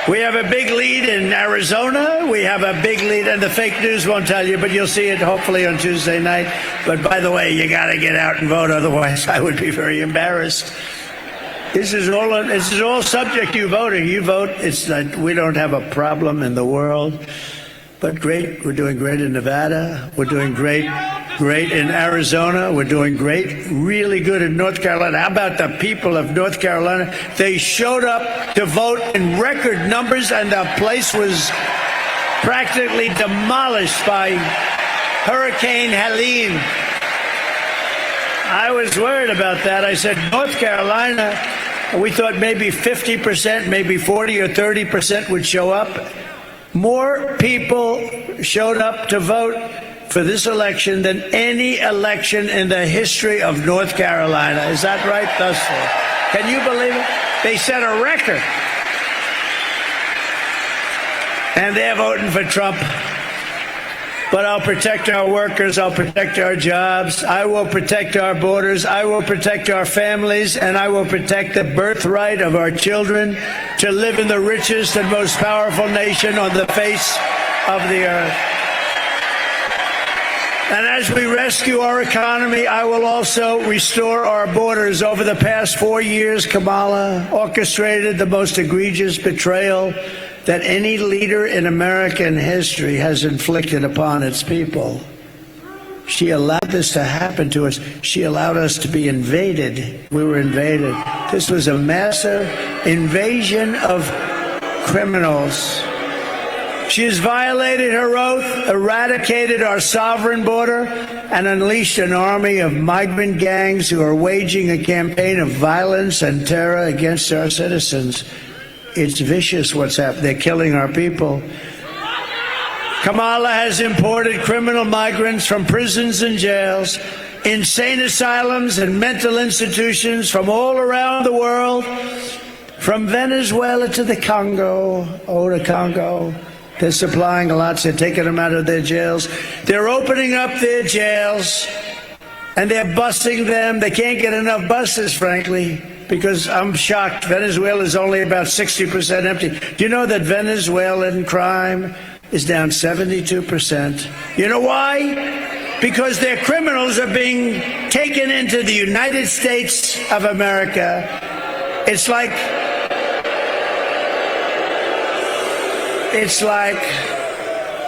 We have a big lead in Arizona. We have a big lead, and the fake news won't tell you, but you'll see it hopefully on Tuesday night. But by the way, you got to get out and vote, otherwise I would be very embarrassed. This is all subject to you voting. You vote. It's like we don't have a problem in the world. But great, we're doing great in Nevada. We're doing great in Arizona. We're doing great, really good in North Carolina. How about the people of North Carolina? They showed up to vote in record numbers, and the place was practically demolished by Hurricane Helene. I was worried about that. I said, North Carolina, we thought maybe 50%, maybe 40 or 30% would show up. More people showed up to vote for this election than any election in the history of North Carolina. Is that right? Thus far. Can you believe it? They set a record. And they're voting for Trump. But I'll protect our workers. I'll protect our jobs. I will protect our borders. I will protect our families. And I will protect the birthright of our children to live in the richest and most powerful nation on the face of the earth. And as we rescue our economy, I will also restore our borders. Over the past 4 years, Kamala orchestrated the most egregious betrayal that any leader in American history has inflicted upon its people. She allowed this to happen to us. She allowed us to be invaded. We were invaded. This was a massive invasion of criminals. She has violated her oath, eradicated our sovereign border, and unleashed an army of migrant gangs who are waging a campaign of violence and terror against our citizens. It's vicious what's happening. They're killing our people. Kamala has imported criminal migrants from prisons and jails, insane asylums and mental institutions from all around the world, from Venezuela to the Congo. Oh, the Congo. They're supplying lots. They're taking them out of their jails. They're opening up their jails, and they're busing them. They can't get enough buses, frankly, because I'm shocked. Venezuela is only about 60% empty. Do you know that Venezuelan crime is down 72%? You know why? Because their criminals are being taken into the United States of America. It's like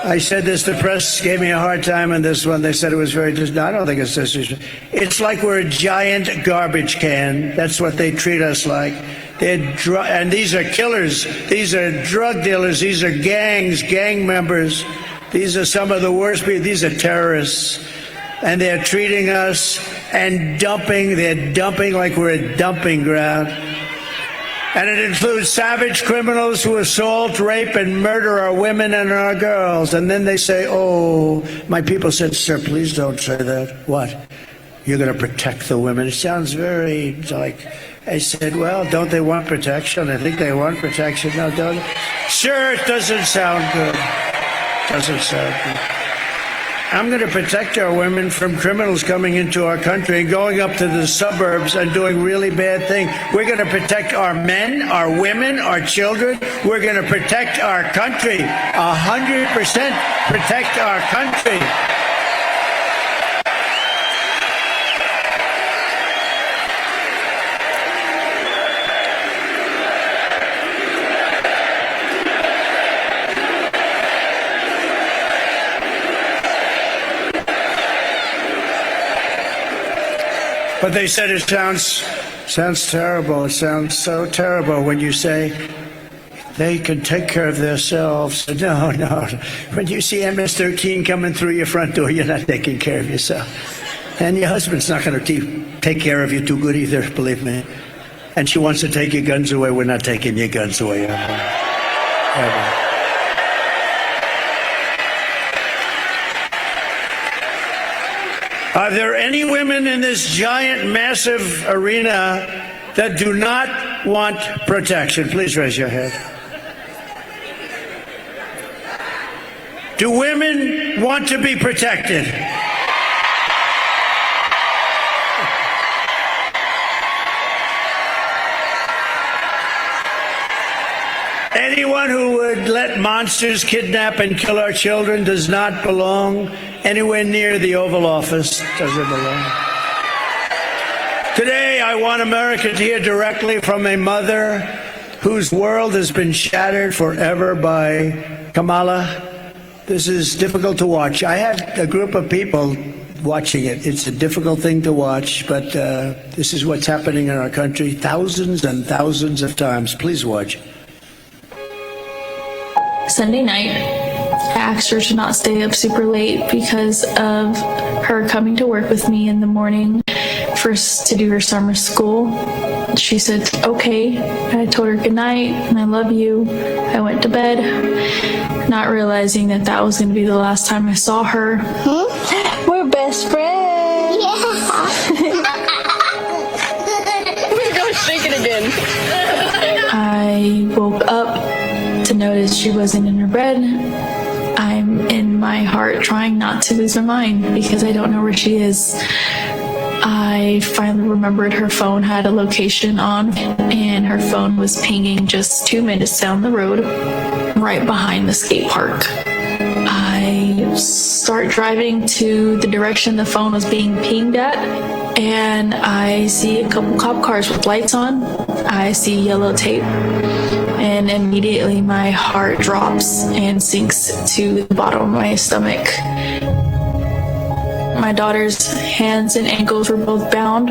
I said this, the press gave me a hard time on this one. They said it was very, no, I don't think it's this. It's like we're a giant garbage can. That's what they treat us like. And these are killers. These are drug dealers. These are gangs, gang members. These are some of the worst people. These are terrorists. And they're treating us and dumping. They're dumping like we're a dumping ground. And it includes savage criminals who assault, rape, and murder our women and our girls. And then they say, oh, my people said, sir, please don't say that. What? You're going to protect the women? It sounds very like, I said, well, don't they want protection? I think they want protection. No, don't. Sure, it doesn't sound good. Doesn't sound good. I'm going to protect our women from criminals coming into our country and going up to the suburbs and doing really bad things. We're going to protect our men, our women, our children. We're going to protect our country. 100% protect our country. But they said it sounds terrible. It sounds so terrible when you say they can take care of themselves. No. When you see MS-13 coming through your front door, you're not taking care of yourself. And your husband's not going to take care of you too good either, believe me. And she wants to take your guns away. We're not taking your guns away. Ever. Are there any women in this giant, massive arena that do not want protection? Please raise your hand. Do women want to be protected? Anyone who would let monsters kidnap and kill our children does not belong anywhere near the Oval Office. Doesn't belong. Today, I want America to hear directly from a mother whose world has been shattered forever by Kamala. This is difficult to watch. I had a group of people watching it. It's a difficult thing to watch, but this is what's happening in our country thousands and thousands of times. Please watch. Sunday night, I asked her to not stay up super late because of her coming to work with me in the morning first to do her summer school. She said, okay. I told her good night and I love you. I went to bed, not realizing that that was going to be the last time I saw her. We're best friends. Yeah. We're going to shake it again. I woke up to notice she wasn't in her bed. I'm in my heart trying not to lose my mind because I don't know where she is. I finally remembered her phone had a location on and her phone was pinging just 2 minutes down the road right behind the skate park. I start driving to the direction the phone was being pinged at and I see a couple cop cars with lights on. I see yellow tape. And immediately my heart drops and sinks to the bottom of my stomach. My daughter's hands and ankles were both bound.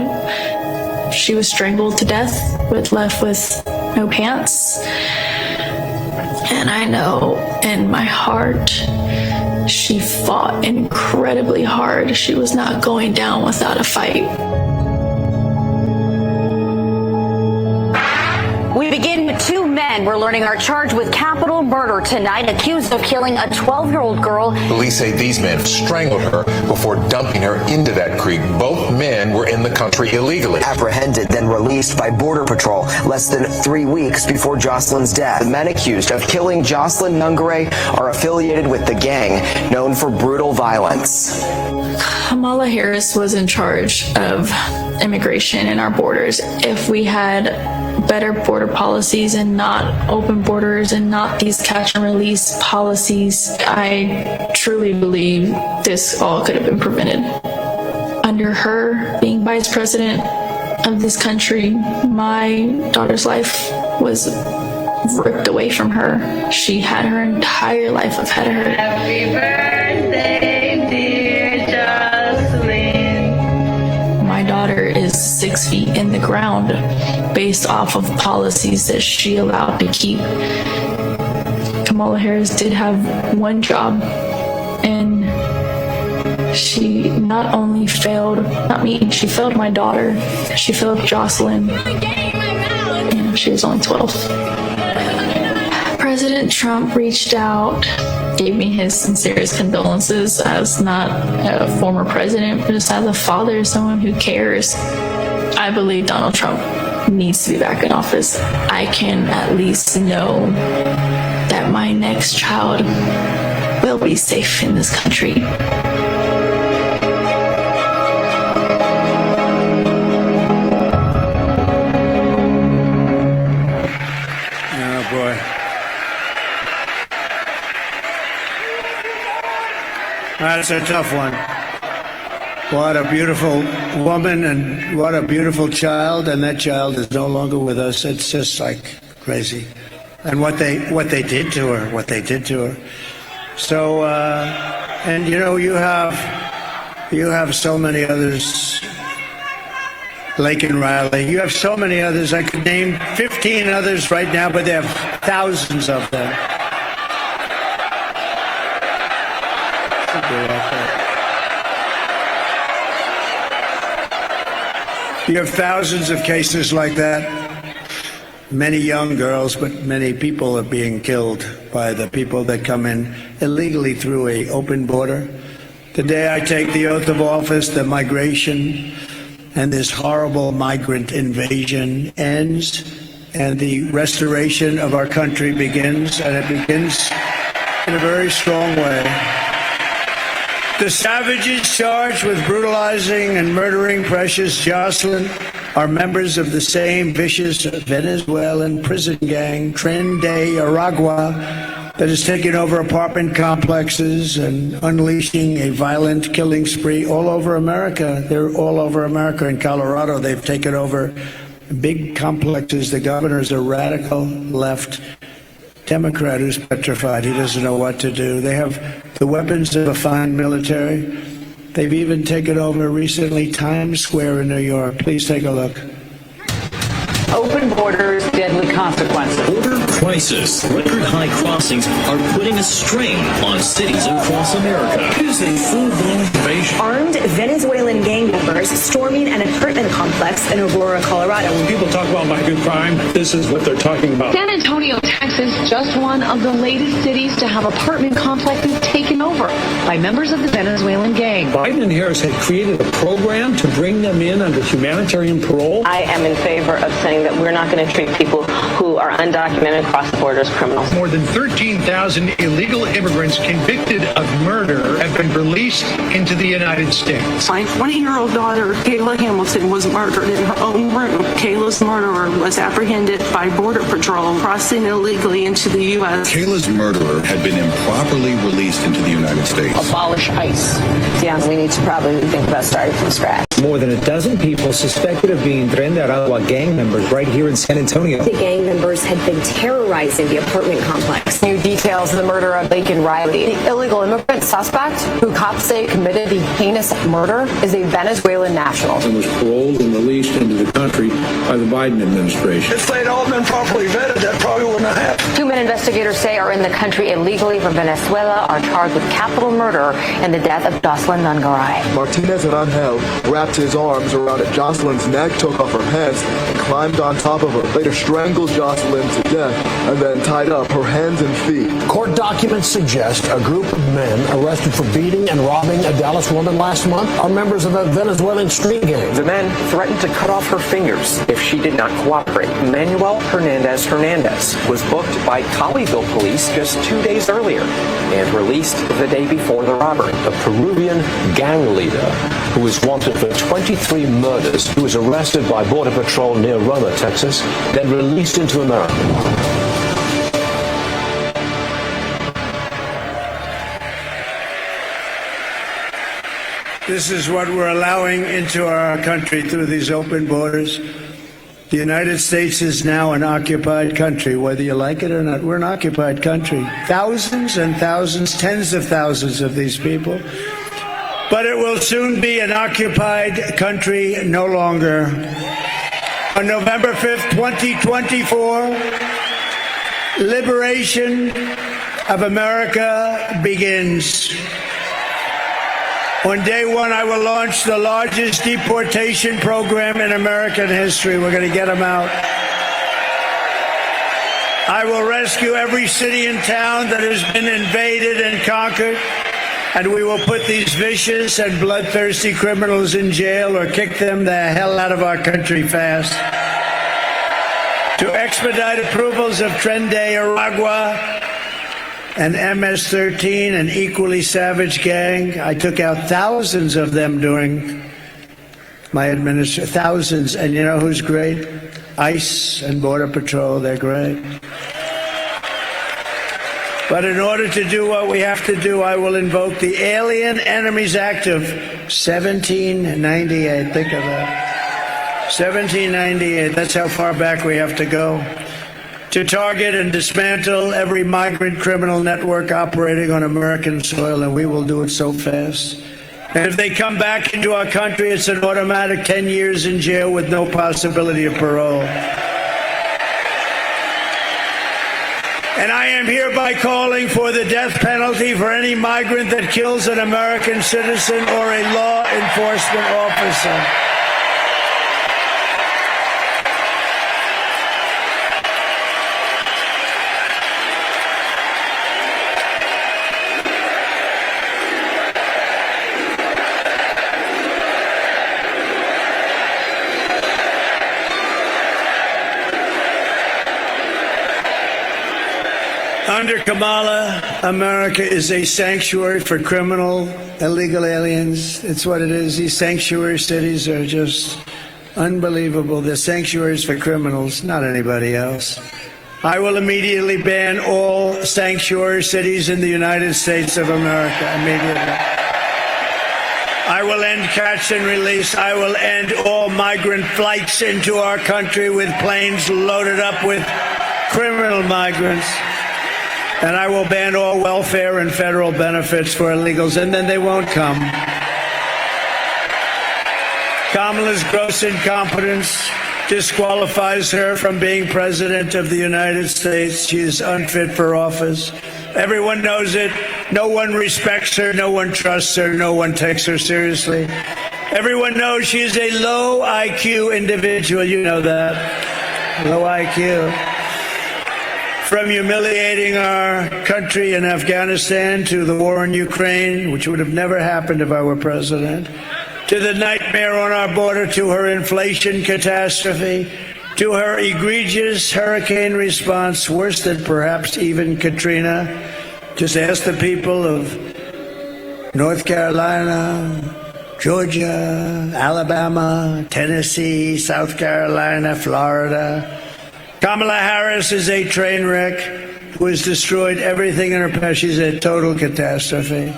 She was strangled to death, but left with no pants. And I know in my heart, she fought incredibly hard. She was not going down without a fight. We begin with two men we're learning are charged with capital murder tonight, accused of killing a 12-year-old girl. Police say these men strangled her before dumping her into that creek. Both men were in the country illegally. Apprehended, then released by Border Patrol less than 3 weeks before Jocelyn's death. The men accused of killing Jocelyn Nungare are affiliated with the gang known for brutal violence. Kamala Harris was in charge of immigration and our borders. If we had better border policies and not open borders and not these catch and release policies, I truly believe this all could have been prevented. Under her being vice president of this country, my daughter's life was ripped away from her. She had her entire life ahead of her. Happy birthday, dear Jocelyn. My daughter is 6 feet in the ground based off of policies that she allowed to keep. Kamala Harris did have one job, and she not only failed, not me, she failed my daughter. She failed Jocelyn. And she was only 12. President Trump reached out, gave me his sincerest condolences as not a former president, but just as a father, someone who cares. I believe Donald Trump needs to be back in office. I can at least know that my next child will be safe in this country. Oh, boy. That's a tough one. What a beautiful woman and what a beautiful child, and that child is no longer with us. It's just like crazy. And what they did to her, So, and you know, you have so many others, Lake and Riley. You have so many others. I could name 15 others right now, but there are thousands of them. You have thousands of cases like that. Many young girls, but many people are being killed by the people that come in illegally through an open border. The day I take the oath of office, the migration and this horrible migrant invasion ends, and the restoration of our country begins, and it begins in a very strong way. The savages charged with brutalizing and murdering precious Jocelyn are members of the same vicious Venezuelan prison gang, Tren de Aragua, that is taking over apartment complexes and unleashing a violent killing spree all over America. They're all over America. In Colorado, they've taken over big complexes. The governor is a radical left Democrat who's petrified. He doesn't know what to do. They have the weapons of a fine military. They've even taken over recently Times Square in New York. Please take a look. Open borders, deadly consequences. Border crisis. Record high crossings are putting a strain on cities across America. It is a full-blown invasion. Armed Venezuelan gang members storming an apartment complex in Aurora, Colorado. When people talk about migrant crime, this is what they're talking about. San Antonio, Texas, just one of the latest cities to have apartment complexes taken over by members of the Venezuelan gang. Biden and Harris had created a program to bring them in under humanitarian parole. I am in favor of saying that we're not going to treat people who are undocumented across the border as criminals. More than 13,000 illegal immigrants convicted of murder have been released into the United States. My 20-year-old daughter, Kayla Hamilton, was murdered in her own room. Kayla's murderer was apprehended by Border Patrol crossing illegally into the U.S. Kayla's murderer had been improperly released into the United States. Abolish ICE. Yeah, we need to probably think about starting from scratch. More than a dozen people suspected of being Tren de Aragua gang members right here in San Antonio. The gang members had been terrorizing the apartment complex. New details of the murder of Laken Riley. The illegal immigrant suspect, who cops say committed the heinous murder, is a Venezuelan national. And was paroled and released into the country by the Biden administration. If they'd all been properly vetted, that probably wouldn't have happened. 2 men investigators say are in the country illegally from Venezuela are charged with capital murder and the death of Jocelyn Nungaray. Martinez Rangel wrapped his arms around Jocelyn's neck, took off her pants, and climbed on top of her. Later strangled Jocelyn to death and then tied up her hands and feet. Court documents suggest a group of men arrested for beating and robbing a Dallas woman last month are members of a Venezuelan street gang. The men threatened to cut off her fingers if she did not cooperate. Manuel Hernandez was booked by Colleyville police just 2 days earlier and released the day before the robbery. A Peruvian gang leader who was wanted for 23 murders, who was arrested by Border Patrol near Roma, Texas, then released into America. This is what we're allowing into our country through these open borders. The United States is now an occupied country, whether you like it or not. We're an occupied country. Thousands and thousands, tens of thousands of these people. But it will soon be an occupied country no longer. On November 5th, 2024, liberation of America begins. On day one, I will launch the largest deportation program in American history. We're going to get them out. I will rescue every city and town that has been invaded and conquered, and we will put these vicious and bloodthirsty criminals in jail or kick them the hell out of our country fast. To expedite approvals of Tren de Aragua and MS-13, an equally savage gang. I took out thousands of them during my administration, thousands. And you know who's great? ICE and Border Patrol, they're great. But in order to do what we have to do, I will invoke the Alien Enemies Act of 1798. Think of that. 1798, that's how far back we have to go. To target and dismantle every migrant criminal network operating on American soil, and we will do it so fast. And if they come back into our country, it's an automatic 10 years in jail with no possibility of parole. And I am hereby calling for the death penalty for any migrant that kills an American citizen or a law enforcement officer. Under Kamala, America is a sanctuary for criminal, illegal aliens. It's what it is. These sanctuary cities are just Unbelievable. They're sanctuaries for criminals, not anybody else. I will immediately ban all sanctuary cities in the United States of America. Immediately. I will end catch and release. I will end all migrant flights into our country with planes loaded up with criminal migrants. And I will ban all welfare and federal benefits for illegals, and then they won't come. Kamala's gross incompetence disqualifies her from being president of the United States. She is unfit for office. Everyone knows it. No one respects her. No one trusts her. No one takes her seriously. Everyone knows she is a low IQ individual. You know that. Low IQ. From humiliating our country in Afghanistan to the war in Ukraine, which would have never happened if I were president, to the nightmare on our border, to her inflation catastrophe, to her egregious hurricane response, worse than perhaps even Katrina. Just ask the people of North Carolina, Georgia, Alabama, Tennessee, South Carolina, Florida. Kamala Harris is a train wreck who has destroyed everything in her path. She's a total catastrophe.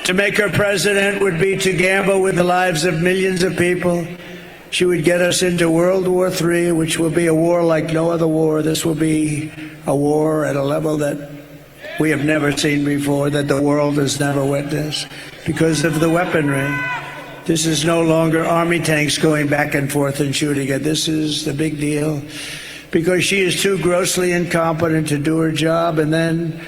To make her president would be to gamble with the lives of millions of people. She would get us into World War III, which will be a war like no other war. This will be a war at a level that we have never seen before, that the world has never witnessed, because of the weaponry. This is no longer army tanks going back and forth and shooting it. This is the big deal, because she is too grossly incompetent to do her job, and then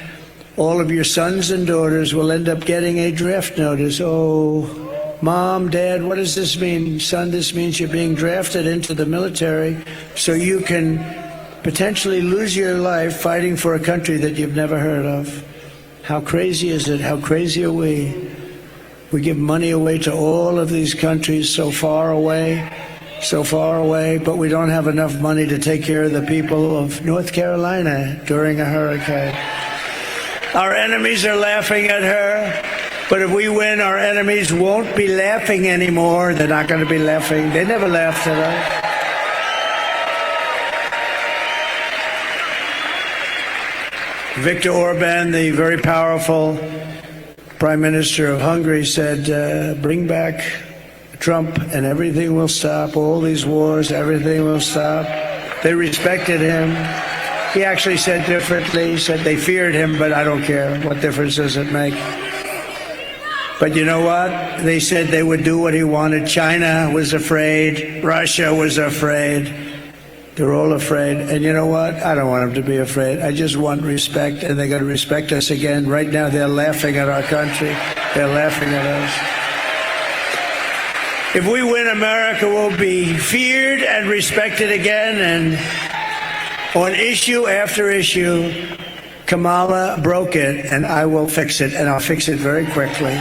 all of your sons and daughters will end up getting a draft notice. Oh, Mom, Dad, what does this mean? Son, this means you're being drafted into the military so you can potentially lose your life fighting for a country that you've never heard of. How crazy is it? How crazy are we? We give money away to all of these countries so far away, but we don't have enough money to take care of the people of North Carolina during a hurricane. Our enemies are laughing at her, but if we win, our enemies won't be laughing anymore. They're not going to be laughing. They never laughed at us. Viktor Orban, the very powerful Prime Minister of Hungary, said, bring back Trump and everything will stop. All these wars, everything will stop. They respected him. He actually said differently. He said they feared him, but I don't care. What difference does it make? But you know what? They said they would do what he wanted. China was afraid. Russia was afraid. They're all afraid. And you know what? I don't want them to be afraid. I just want respect, and they're going to respect us again. Right now, they're laughing at our country. They're laughing at us. If we win, America will be feared and respected again, and on issue after issue, Kamala broke it, and I will fix it, and I'll fix it very quickly.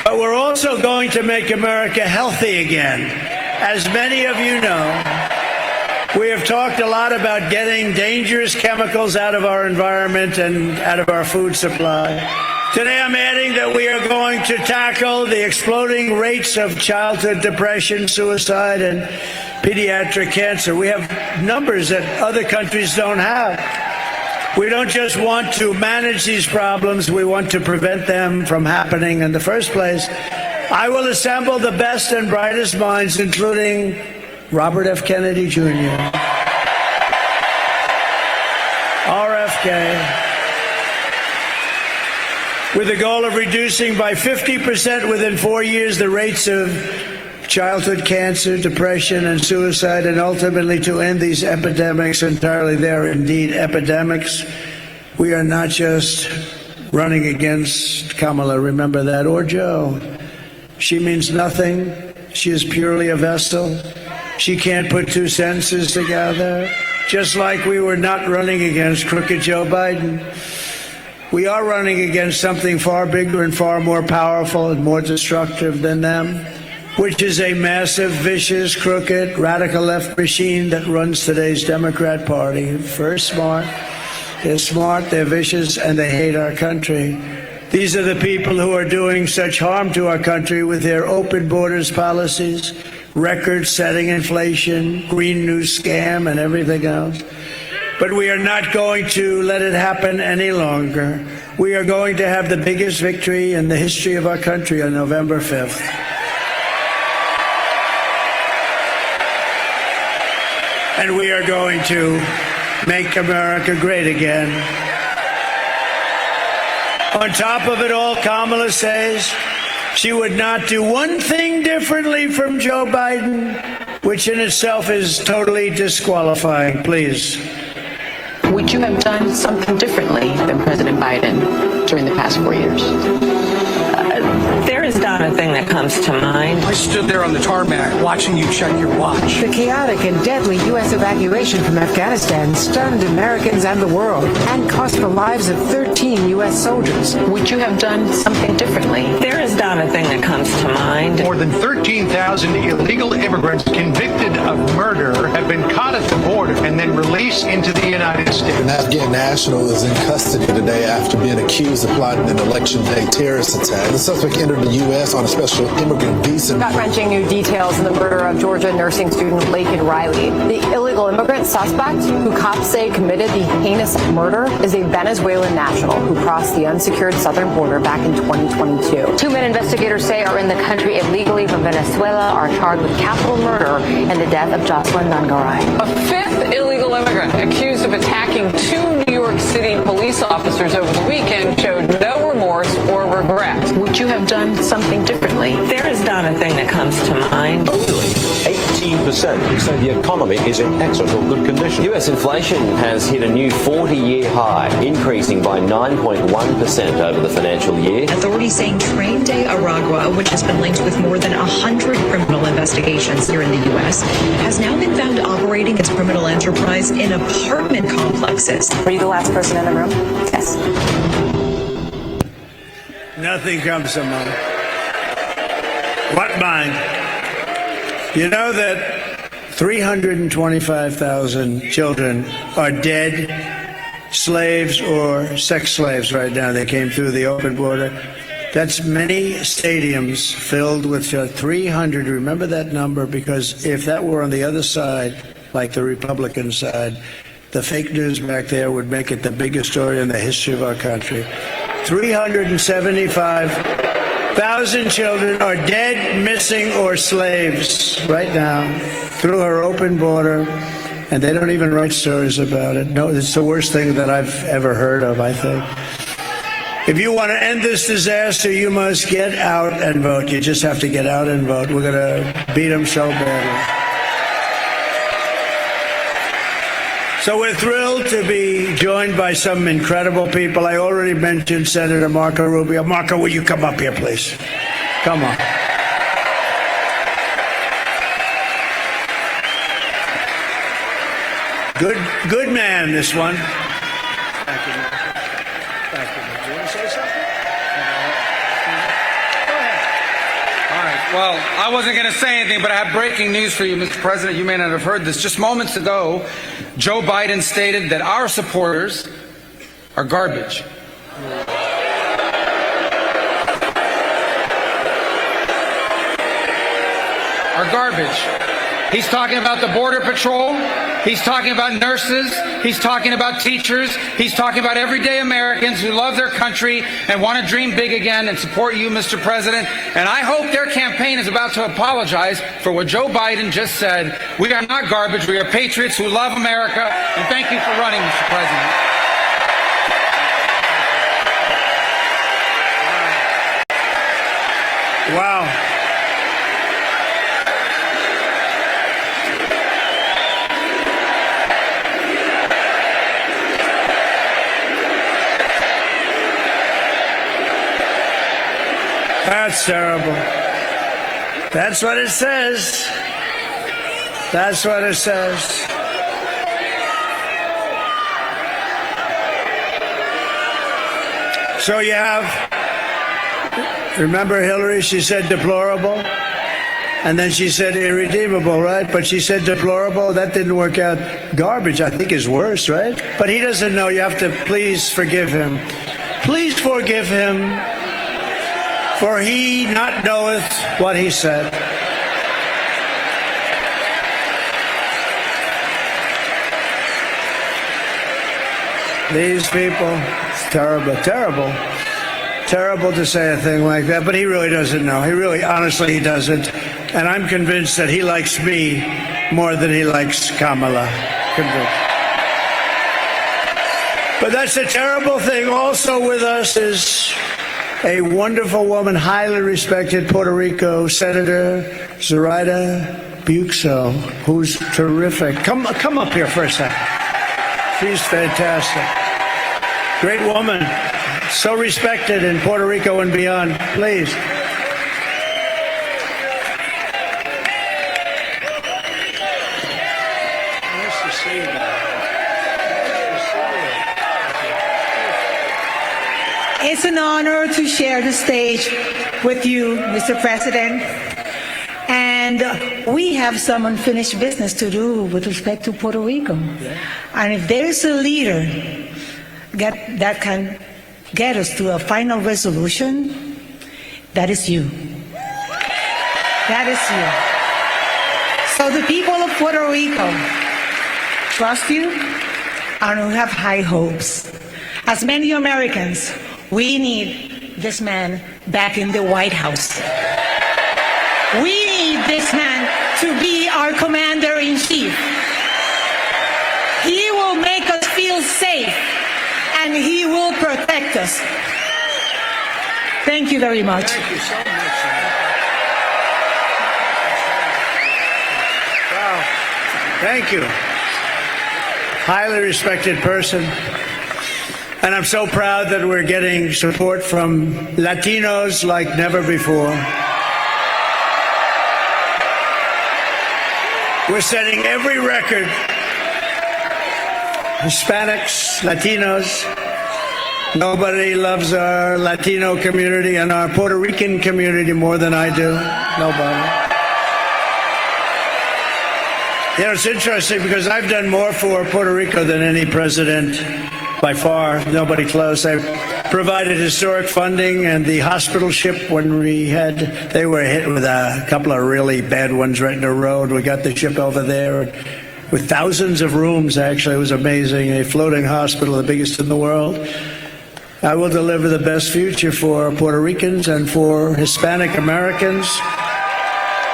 But we're also going to make America healthy again. As many of you know, we have talked a lot about getting dangerous chemicals out of our environment and out of our food supply. Today I'm adding that we are going to tackle the exploding rates of childhood depression, suicide, and pediatric cancer. We have numbers that other countries don't have. We don't just want to manage these problems, we want to prevent them from happening in the first place. I will assemble the best and brightest minds, including Robert F. Kennedy Jr., RFK, with the goal of reducing by 50% within 4 years the rates of childhood cancer, depression, and suicide, and ultimately to end these epidemics entirely. They are indeed epidemics. We are not just running against Kamala, remember that, or Joe. She means nothing. She is purely a vessel. She can't put two sentences together. Just like we were not running against crooked Joe Biden. We are running against something far bigger and far more powerful and more destructive than them, which is a massive, vicious, crooked, radical left machine that runs today's Democrat Party. Very smart. They're smart, they're vicious, and they hate our country. These are the people who are doing such harm to our country with their open borders policies, record-setting inflation, Green New Scam, and everything else. But we are not going to let it happen any longer. We are going to have the biggest victory in the history of our country on November 5th. And we are going to make America great again. On top of it all, Kamala says she would not do one thing differently from Joe Biden, which in itself is totally disqualifying. Please. Would you have done something differently than President Biden during the past 4 years? There is not a thing that comes to mind. I stood there on the tarmac watching you check your watch. The chaotic and deadly U.S. evacuation from Afghanistan stunned Americans and the world and cost the lives of 13 U.S. soldiers. Would you have done something differently? There is not a thing that comes to mind. More than 13,000 illegal immigrants convicted of murder have been caught at the border and then released into the United States. An Afghan national is in custody today after being accused of plotting an election day terrorist attack. The suspect entered the U.S. on a special immigrant visa. Gut-wrenching new details in the murder of Georgia nursing student Laken Riley. The illegal immigrant suspect, who cops say committed the heinous murder, is a Venezuelan national who crossed the unsecured southern border back in 2022. 2 men investigators say are in the country illegally from Venezuela are charged with capital murder and the death of Jocelyn Nungaray. A fifth illegal immigrant accused of attacking 2 New York City police officers over the weekend showed no remorse or regret. Would you have done something differently? There is not a thing that comes to mind. Only 18% say the economy is in excellent or good condition. U.S. inflation has hit a new 40-year high, increasing by 9.1% over the financial year. Authorities saying Train de Aragua, which has been linked with more than 100 criminal investigations here in the U.S., has now been found operating its criminal enterprise in apartment complexes. Were you the last person in the room? Yes. Nothing comes to mind. What mind? You know that 325,000 children are dead slaves or sex slaves right now. They came through the open border. That's many stadiums filled with 300. Remember that number, because if that were on the other side, like the Republican side, the fake news back there would make it the biggest story in the history of our country. 375,000 children are dead, missing, or slaves right now through our open border, and they don't even write stories about it. No, it's the worst thing that I've ever heard of, I think. If you want to end this disaster, you must get out and vote. You just have to get out and vote. We're going to beat them so badly. So we're thrilled to be joined by some incredible people. I already mentioned Senator Marco Rubio. Marco, will you come up here, please? Come on. Good man, this one. Thank you. Thank you. Do you want to say something? Go ahead. All right. Well, I wasn't going to say anything, but I have breaking news for you, Mr. President. You may not have heard this. Just moments ago, Joe Biden stated that our supporters are garbage. Are garbage. He's talking about the Border Patrol. He's talking about nurses. He's talking about teachers. He's talking about everyday Americans who love their country and want to dream big again and support you, Mr. President. And I hope their campaign is about to apologize for what Joe Biden just said. We are not garbage. We are patriots who love America. And thank you for running, Mr. President. Wow. That's terrible. That's what it says. That's what it says. So you have, remember Hillary, she said deplorable, and then she said irredeemable, right? But she said deplorable, that didn't work out. Garbage, I think, is worse, right? But he doesn't know, you have to please forgive him. Please forgive him, for he not knoweth what he said. These people, it's terrible, terrible. Terrible to say a thing like that, but he really doesn't know. He really, honestly, he doesn't. And I'm convinced that he likes me more than he likes Kamala. Convinced. But that's a terrible thing. Also with us is a wonderful woman, highly respected Puerto Rico Senator Zoraida Buxo, who's terrific. Come up here for a second. She's fantastic. Great woman. So respected in Puerto Rico and beyond. Please. Nice to see you. It's an honor to share the stage with you, Mr. President. And we have some unfinished business to do with respect to Puerto Rico. And if there's a leader that can get us to a final resolution, that is you. That is you. So the people of Puerto Rico trust you and we have high hopes. As many Americans, we need this man back in the White House. We need this man to be our commander-in-chief. He will make us feel safe and he will protect us. Thank you very much. Thank you so much. Wow. Thank you. Highly respected person. And I'm so proud that we're getting support from Latinos like never before. We're setting every record. Hispanics, Latinos. Nobody loves our Latino community and our Puerto Rican community more than I do. Nobody. You know, it's interesting because I've done more for Puerto Rico than any president by far. Nobody close. I provided historic funding and the hospital ship when they were hit with a couple of really bad ones right in the road. We got the ship over there with thousands of rooms, actually. It was amazing. A floating hospital, the biggest in the world. I will deliver the best future for Puerto Ricans and for Hispanic Americans.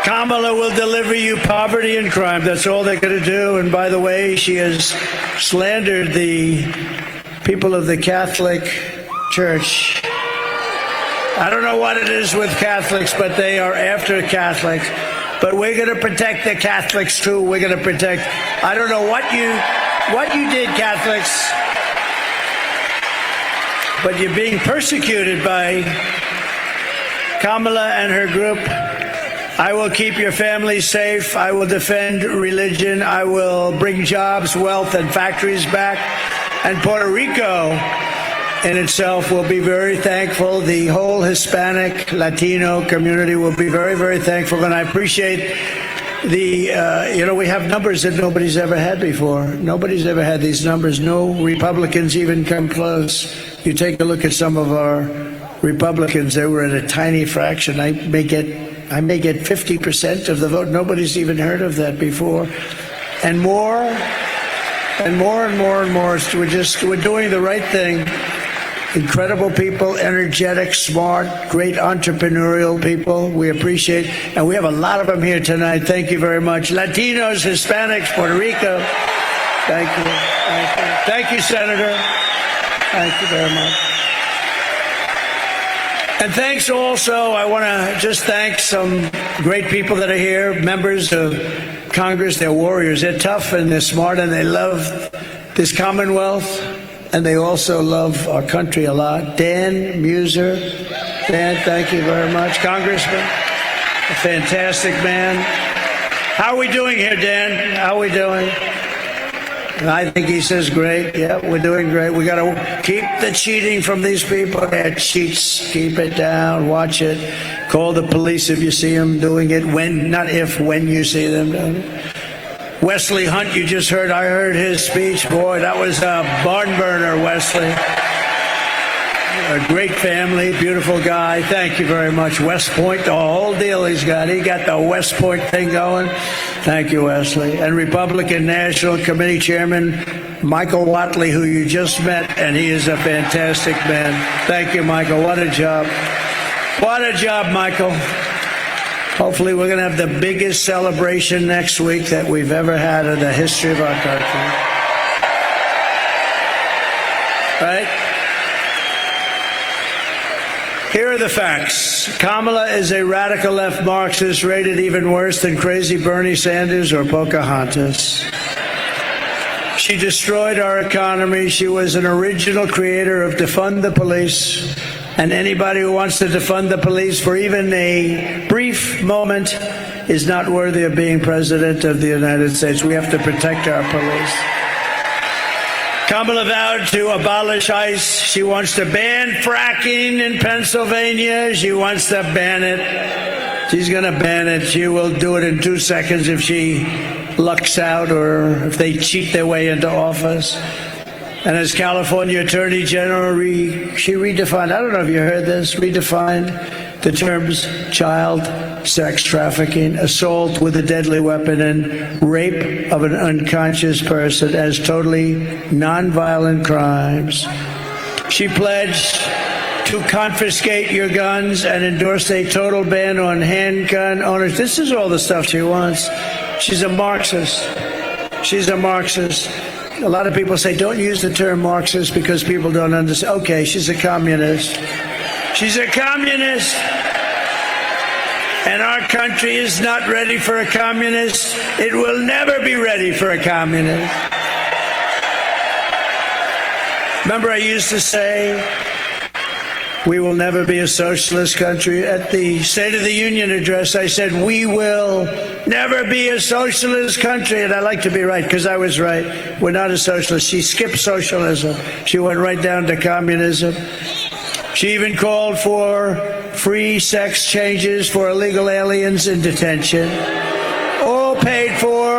Kamala will deliver you poverty and crime. That's all they're going to do. And by the way, she has slandered the people of the Catholic Church. I don't know what it is with Catholics, but they are after Catholics. But we're going to protect the Catholics too. We're going to protect. I don't know what you did, Catholics, but you're being persecuted by Kamala and her group. I will keep your family safe. I will defend religion. I will bring jobs, wealth, and factories back. And Puerto Rico in itself will be very thankful. The whole Hispanic, Latino community will be very, very thankful. And I appreciate we have numbers that nobody's ever had before. Nobody's ever had these numbers. No Republicans even come close. You take a look at some of our Republicans, they were at a tiny fraction. I may get 50% of the vote. Nobody's even heard of that before. And more and more and more and more. So we're doing the right thing. Incredible people, energetic, smart, great entrepreneurial people. We appreciate, and we have a lot of them here tonight. Thank you very much. Latinos, Hispanics, Puerto Rico. Thank you. Thank you. Thank you, Senator. Thank you very much. And thanks also, I want to just thank some great people that are here, members of Congress. They're warriors. They're tough and they're smart and they love this Commonwealth. And they also love our country a lot. Dan Muser. Dan, thank you very much. Congressman, a fantastic man. How are we doing here, Dan? How are we doing? And I think he says great. Yeah, we're doing great. We got to keep the cheating from these people. They're cheats. Keep it down. Watch it. Call the police if you see them doing it. When, not if, when you see them doing it. Wesley Hunt, you just heard. I heard his speech. Boy, that was a barn burner, Wesley. a great family, beautiful guy. Thank you very much. West Point, the whole deal he's got. He got the West Point thing going. Thank you, Wesley. And Republican National Committee Chairman Michael Watley, who you just met, and he is a fantastic man. Thank you, Michael. What a job. What a job, Michael. Hopefully we're going to have the biggest celebration next week that we've ever had in the history of our country. Right? Here are the facts. Kamala is a radical left Marxist rated even worse than crazy Bernie Sanders or Pocahontas. She destroyed our economy. She was an original creator of defund the police. And anybody who wants to defund the police for even a brief moment is not worthy of being president of the United States. We have to protect our police. Kamala vowed to abolish ICE. She wants to ban fracking in Pennsylvania. She wants to ban it. She's going to ban it. She will do it in 2 seconds if she lucks out or if they cheat their way into office. And as California Attorney General, she redefined, I don't know if you heard this, redefined the terms child sex trafficking, assault with a deadly weapon, and rape of an unconscious person as totally nonviolent crimes. She pledged to confiscate your guns and endorsed a total ban on handgun owners. This is all the stuff she wants. She's a Marxist. She's a Marxist. A lot of people say, don't use the term Marxist because people don't understand. Okay, she's a communist. She's a communist. And our country is not ready for a communist. It will never be ready for a communist. Remember, I used to say, we will never be a socialist country. At the State of the Union address, I said, we will never be a socialist country. And I like to be right, because I was right. We're not a socialist. She skipped socialism. She went right down to communism. She even called for free sex changes for illegal aliens in detention. All paid for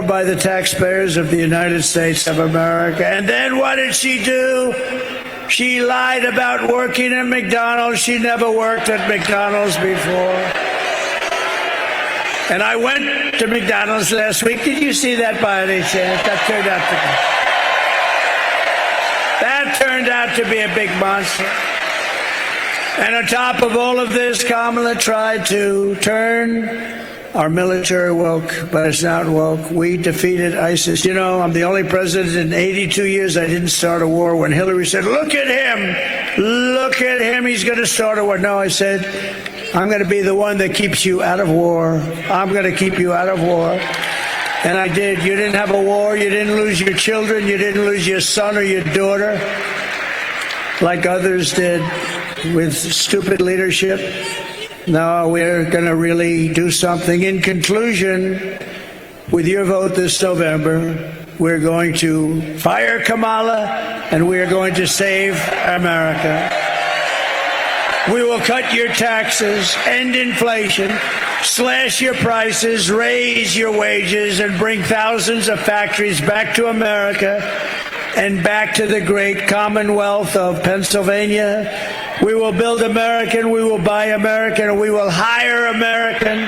by the taxpayers of the United States of America. And then what did she do? She lied about working at McDonald's. She never worked at McDonald's before. And I went to McDonald's last week. Did you see that by any chance? That turned out to be a big monster. And on top of all of this, Kamala tried to turn our military woke, but it's not woke. We defeated ISIS. You know, I'm the only president in 82 years I didn't start a war. When Hillary said, look at him, he's going to start a war. No, I said, I'm going to be the one that keeps you out of war. I'm going to keep you out of war. And I did. You didn't have a war. You didn't lose your children. You didn't lose your son or your daughter like others did with stupid leadership. No, we're going to really do something. In conclusion, with your vote this November, we're going to fire Kamala and we're going to save America. We will cut your taxes, end inflation, slash your prices, raise your wages, and bring thousands of factories back to America and back to the great Commonwealth of Pennsylvania. We will build American, we will buy American, and we will hire American.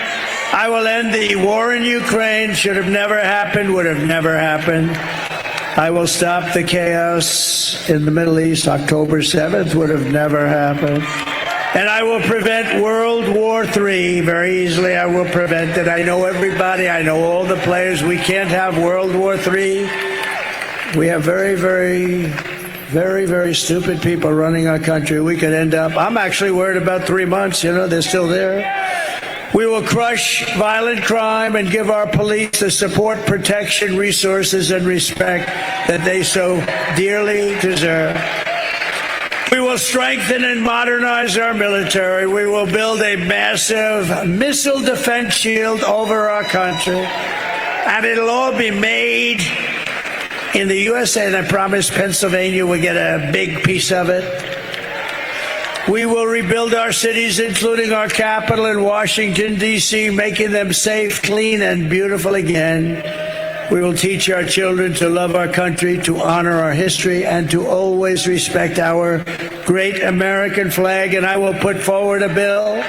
I will end the war in Ukraine. Should have never happened, would have never happened. I will stop the chaos in the Middle East. October 7th would have never happened. And I will prevent World War III very easily. I will prevent it. I know everybody. I know all the players. We can't have World War III. We have very, very stupid people running our country. We could end up, I'm actually worried about 3 months. You know, they're still there. We will crush violent crime and give our police the support, protection, resources, and respect that they so dearly deserve. We will strengthen and modernize our military. We will build a massive missile defense shield over our country. And it'll all be made in the USA, and I promise Pennsylvania will get a big piece of it. We will rebuild our cities, including our capital in Washington, D.C., making them safe, clean, and beautiful again. We will teach our children to love our country, to honor our history, and to always respect our great American flag. And I will put forward a bill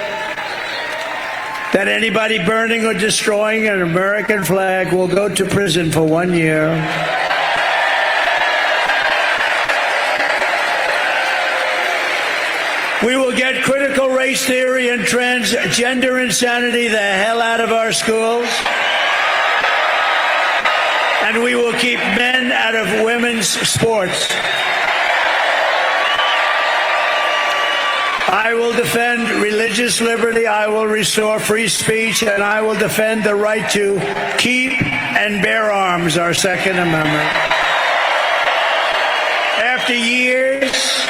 that anybody burning or destroying an American flag will go to prison for 1 year. We will get critical race theory and transgender insanity the hell out of our schools. And we will keep men out of women's sports. I will defend religious liberty, I will restore free speech, and I will defend the right to keep and bear arms, our Second Amendment. After years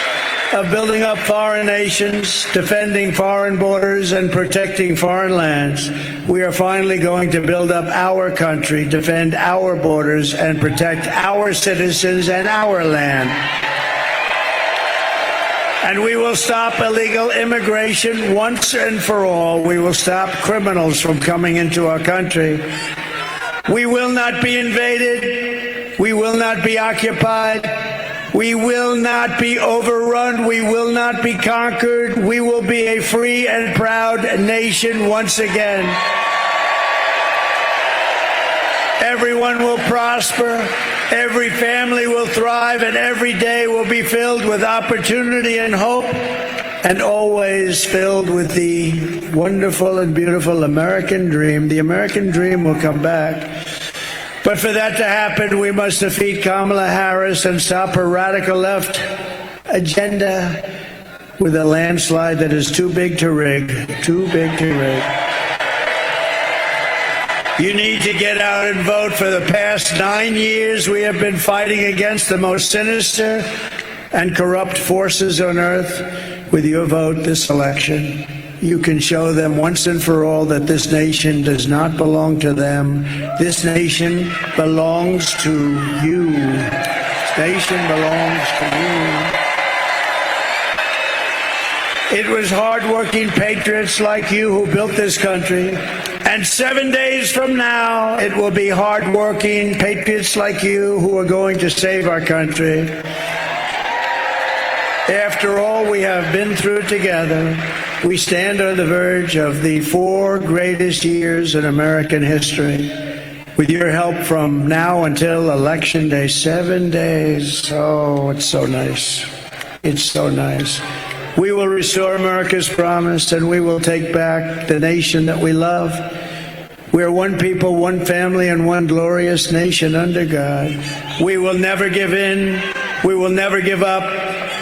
of building up foreign nations, defending foreign borders, and protecting foreign lands, we are finally going to build up our country, defend our borders, and protect our citizens and our land. And we will stop illegal immigration once and for all. We will stop criminals from coming into our country. We will not be invaded. We will not be occupied. We will not be overrun. We will not be conquered. We will be a free and proud nation once again. Everyone will prosper. Every family will thrive, and every day will be filled with opportunity and hope, and always filled with the wonderful and beautiful American dream. The American dream will come back. But for that to happen, we must defeat Kamala Harris and stop her radical left agenda with a landslide that is too big to rig. Too big to rig. You need to get out and vote. For the past 9 years, we have been fighting against the most sinister and corrupt forces on earth. With your vote this election, you can show them once and for all that this nation does not belong to them. This nation belongs to you. This nation belongs to you. It was hardworking patriots like you who built this country. And 7 days from now, it will be hardworking patriots like you who are going to save our country. After all we have been through together, we stand on the verge of the 4 greatest years in American history. With your help from now until Election Day, 7 days. Oh, it's so nice. It's so nice. We will restore America's promise, and we will take back the nation that we love. We are one people, one family, and one glorious nation under God. We will never give in. We will never give up.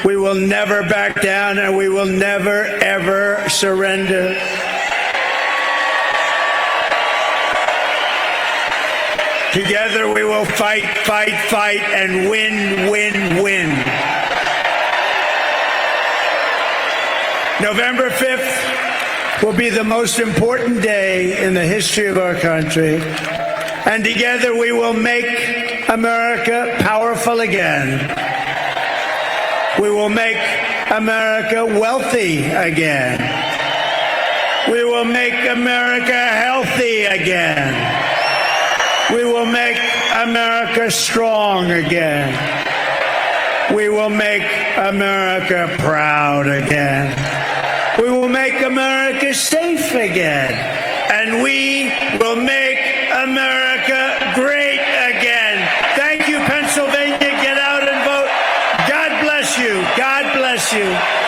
We will never back down, and we will never, ever surrender. Together we will fight, fight, fight, and win, win, win. November 5th will be the most important day in the history of our country. And together we will make America powerful again. We will make America wealthy again. We will make America healthy again. We will make America strong again. We will make America proud again. We will make America safe again. And we will make America great again. Thank you, Pennsylvania. Get out and vote. God bless you. God bless you.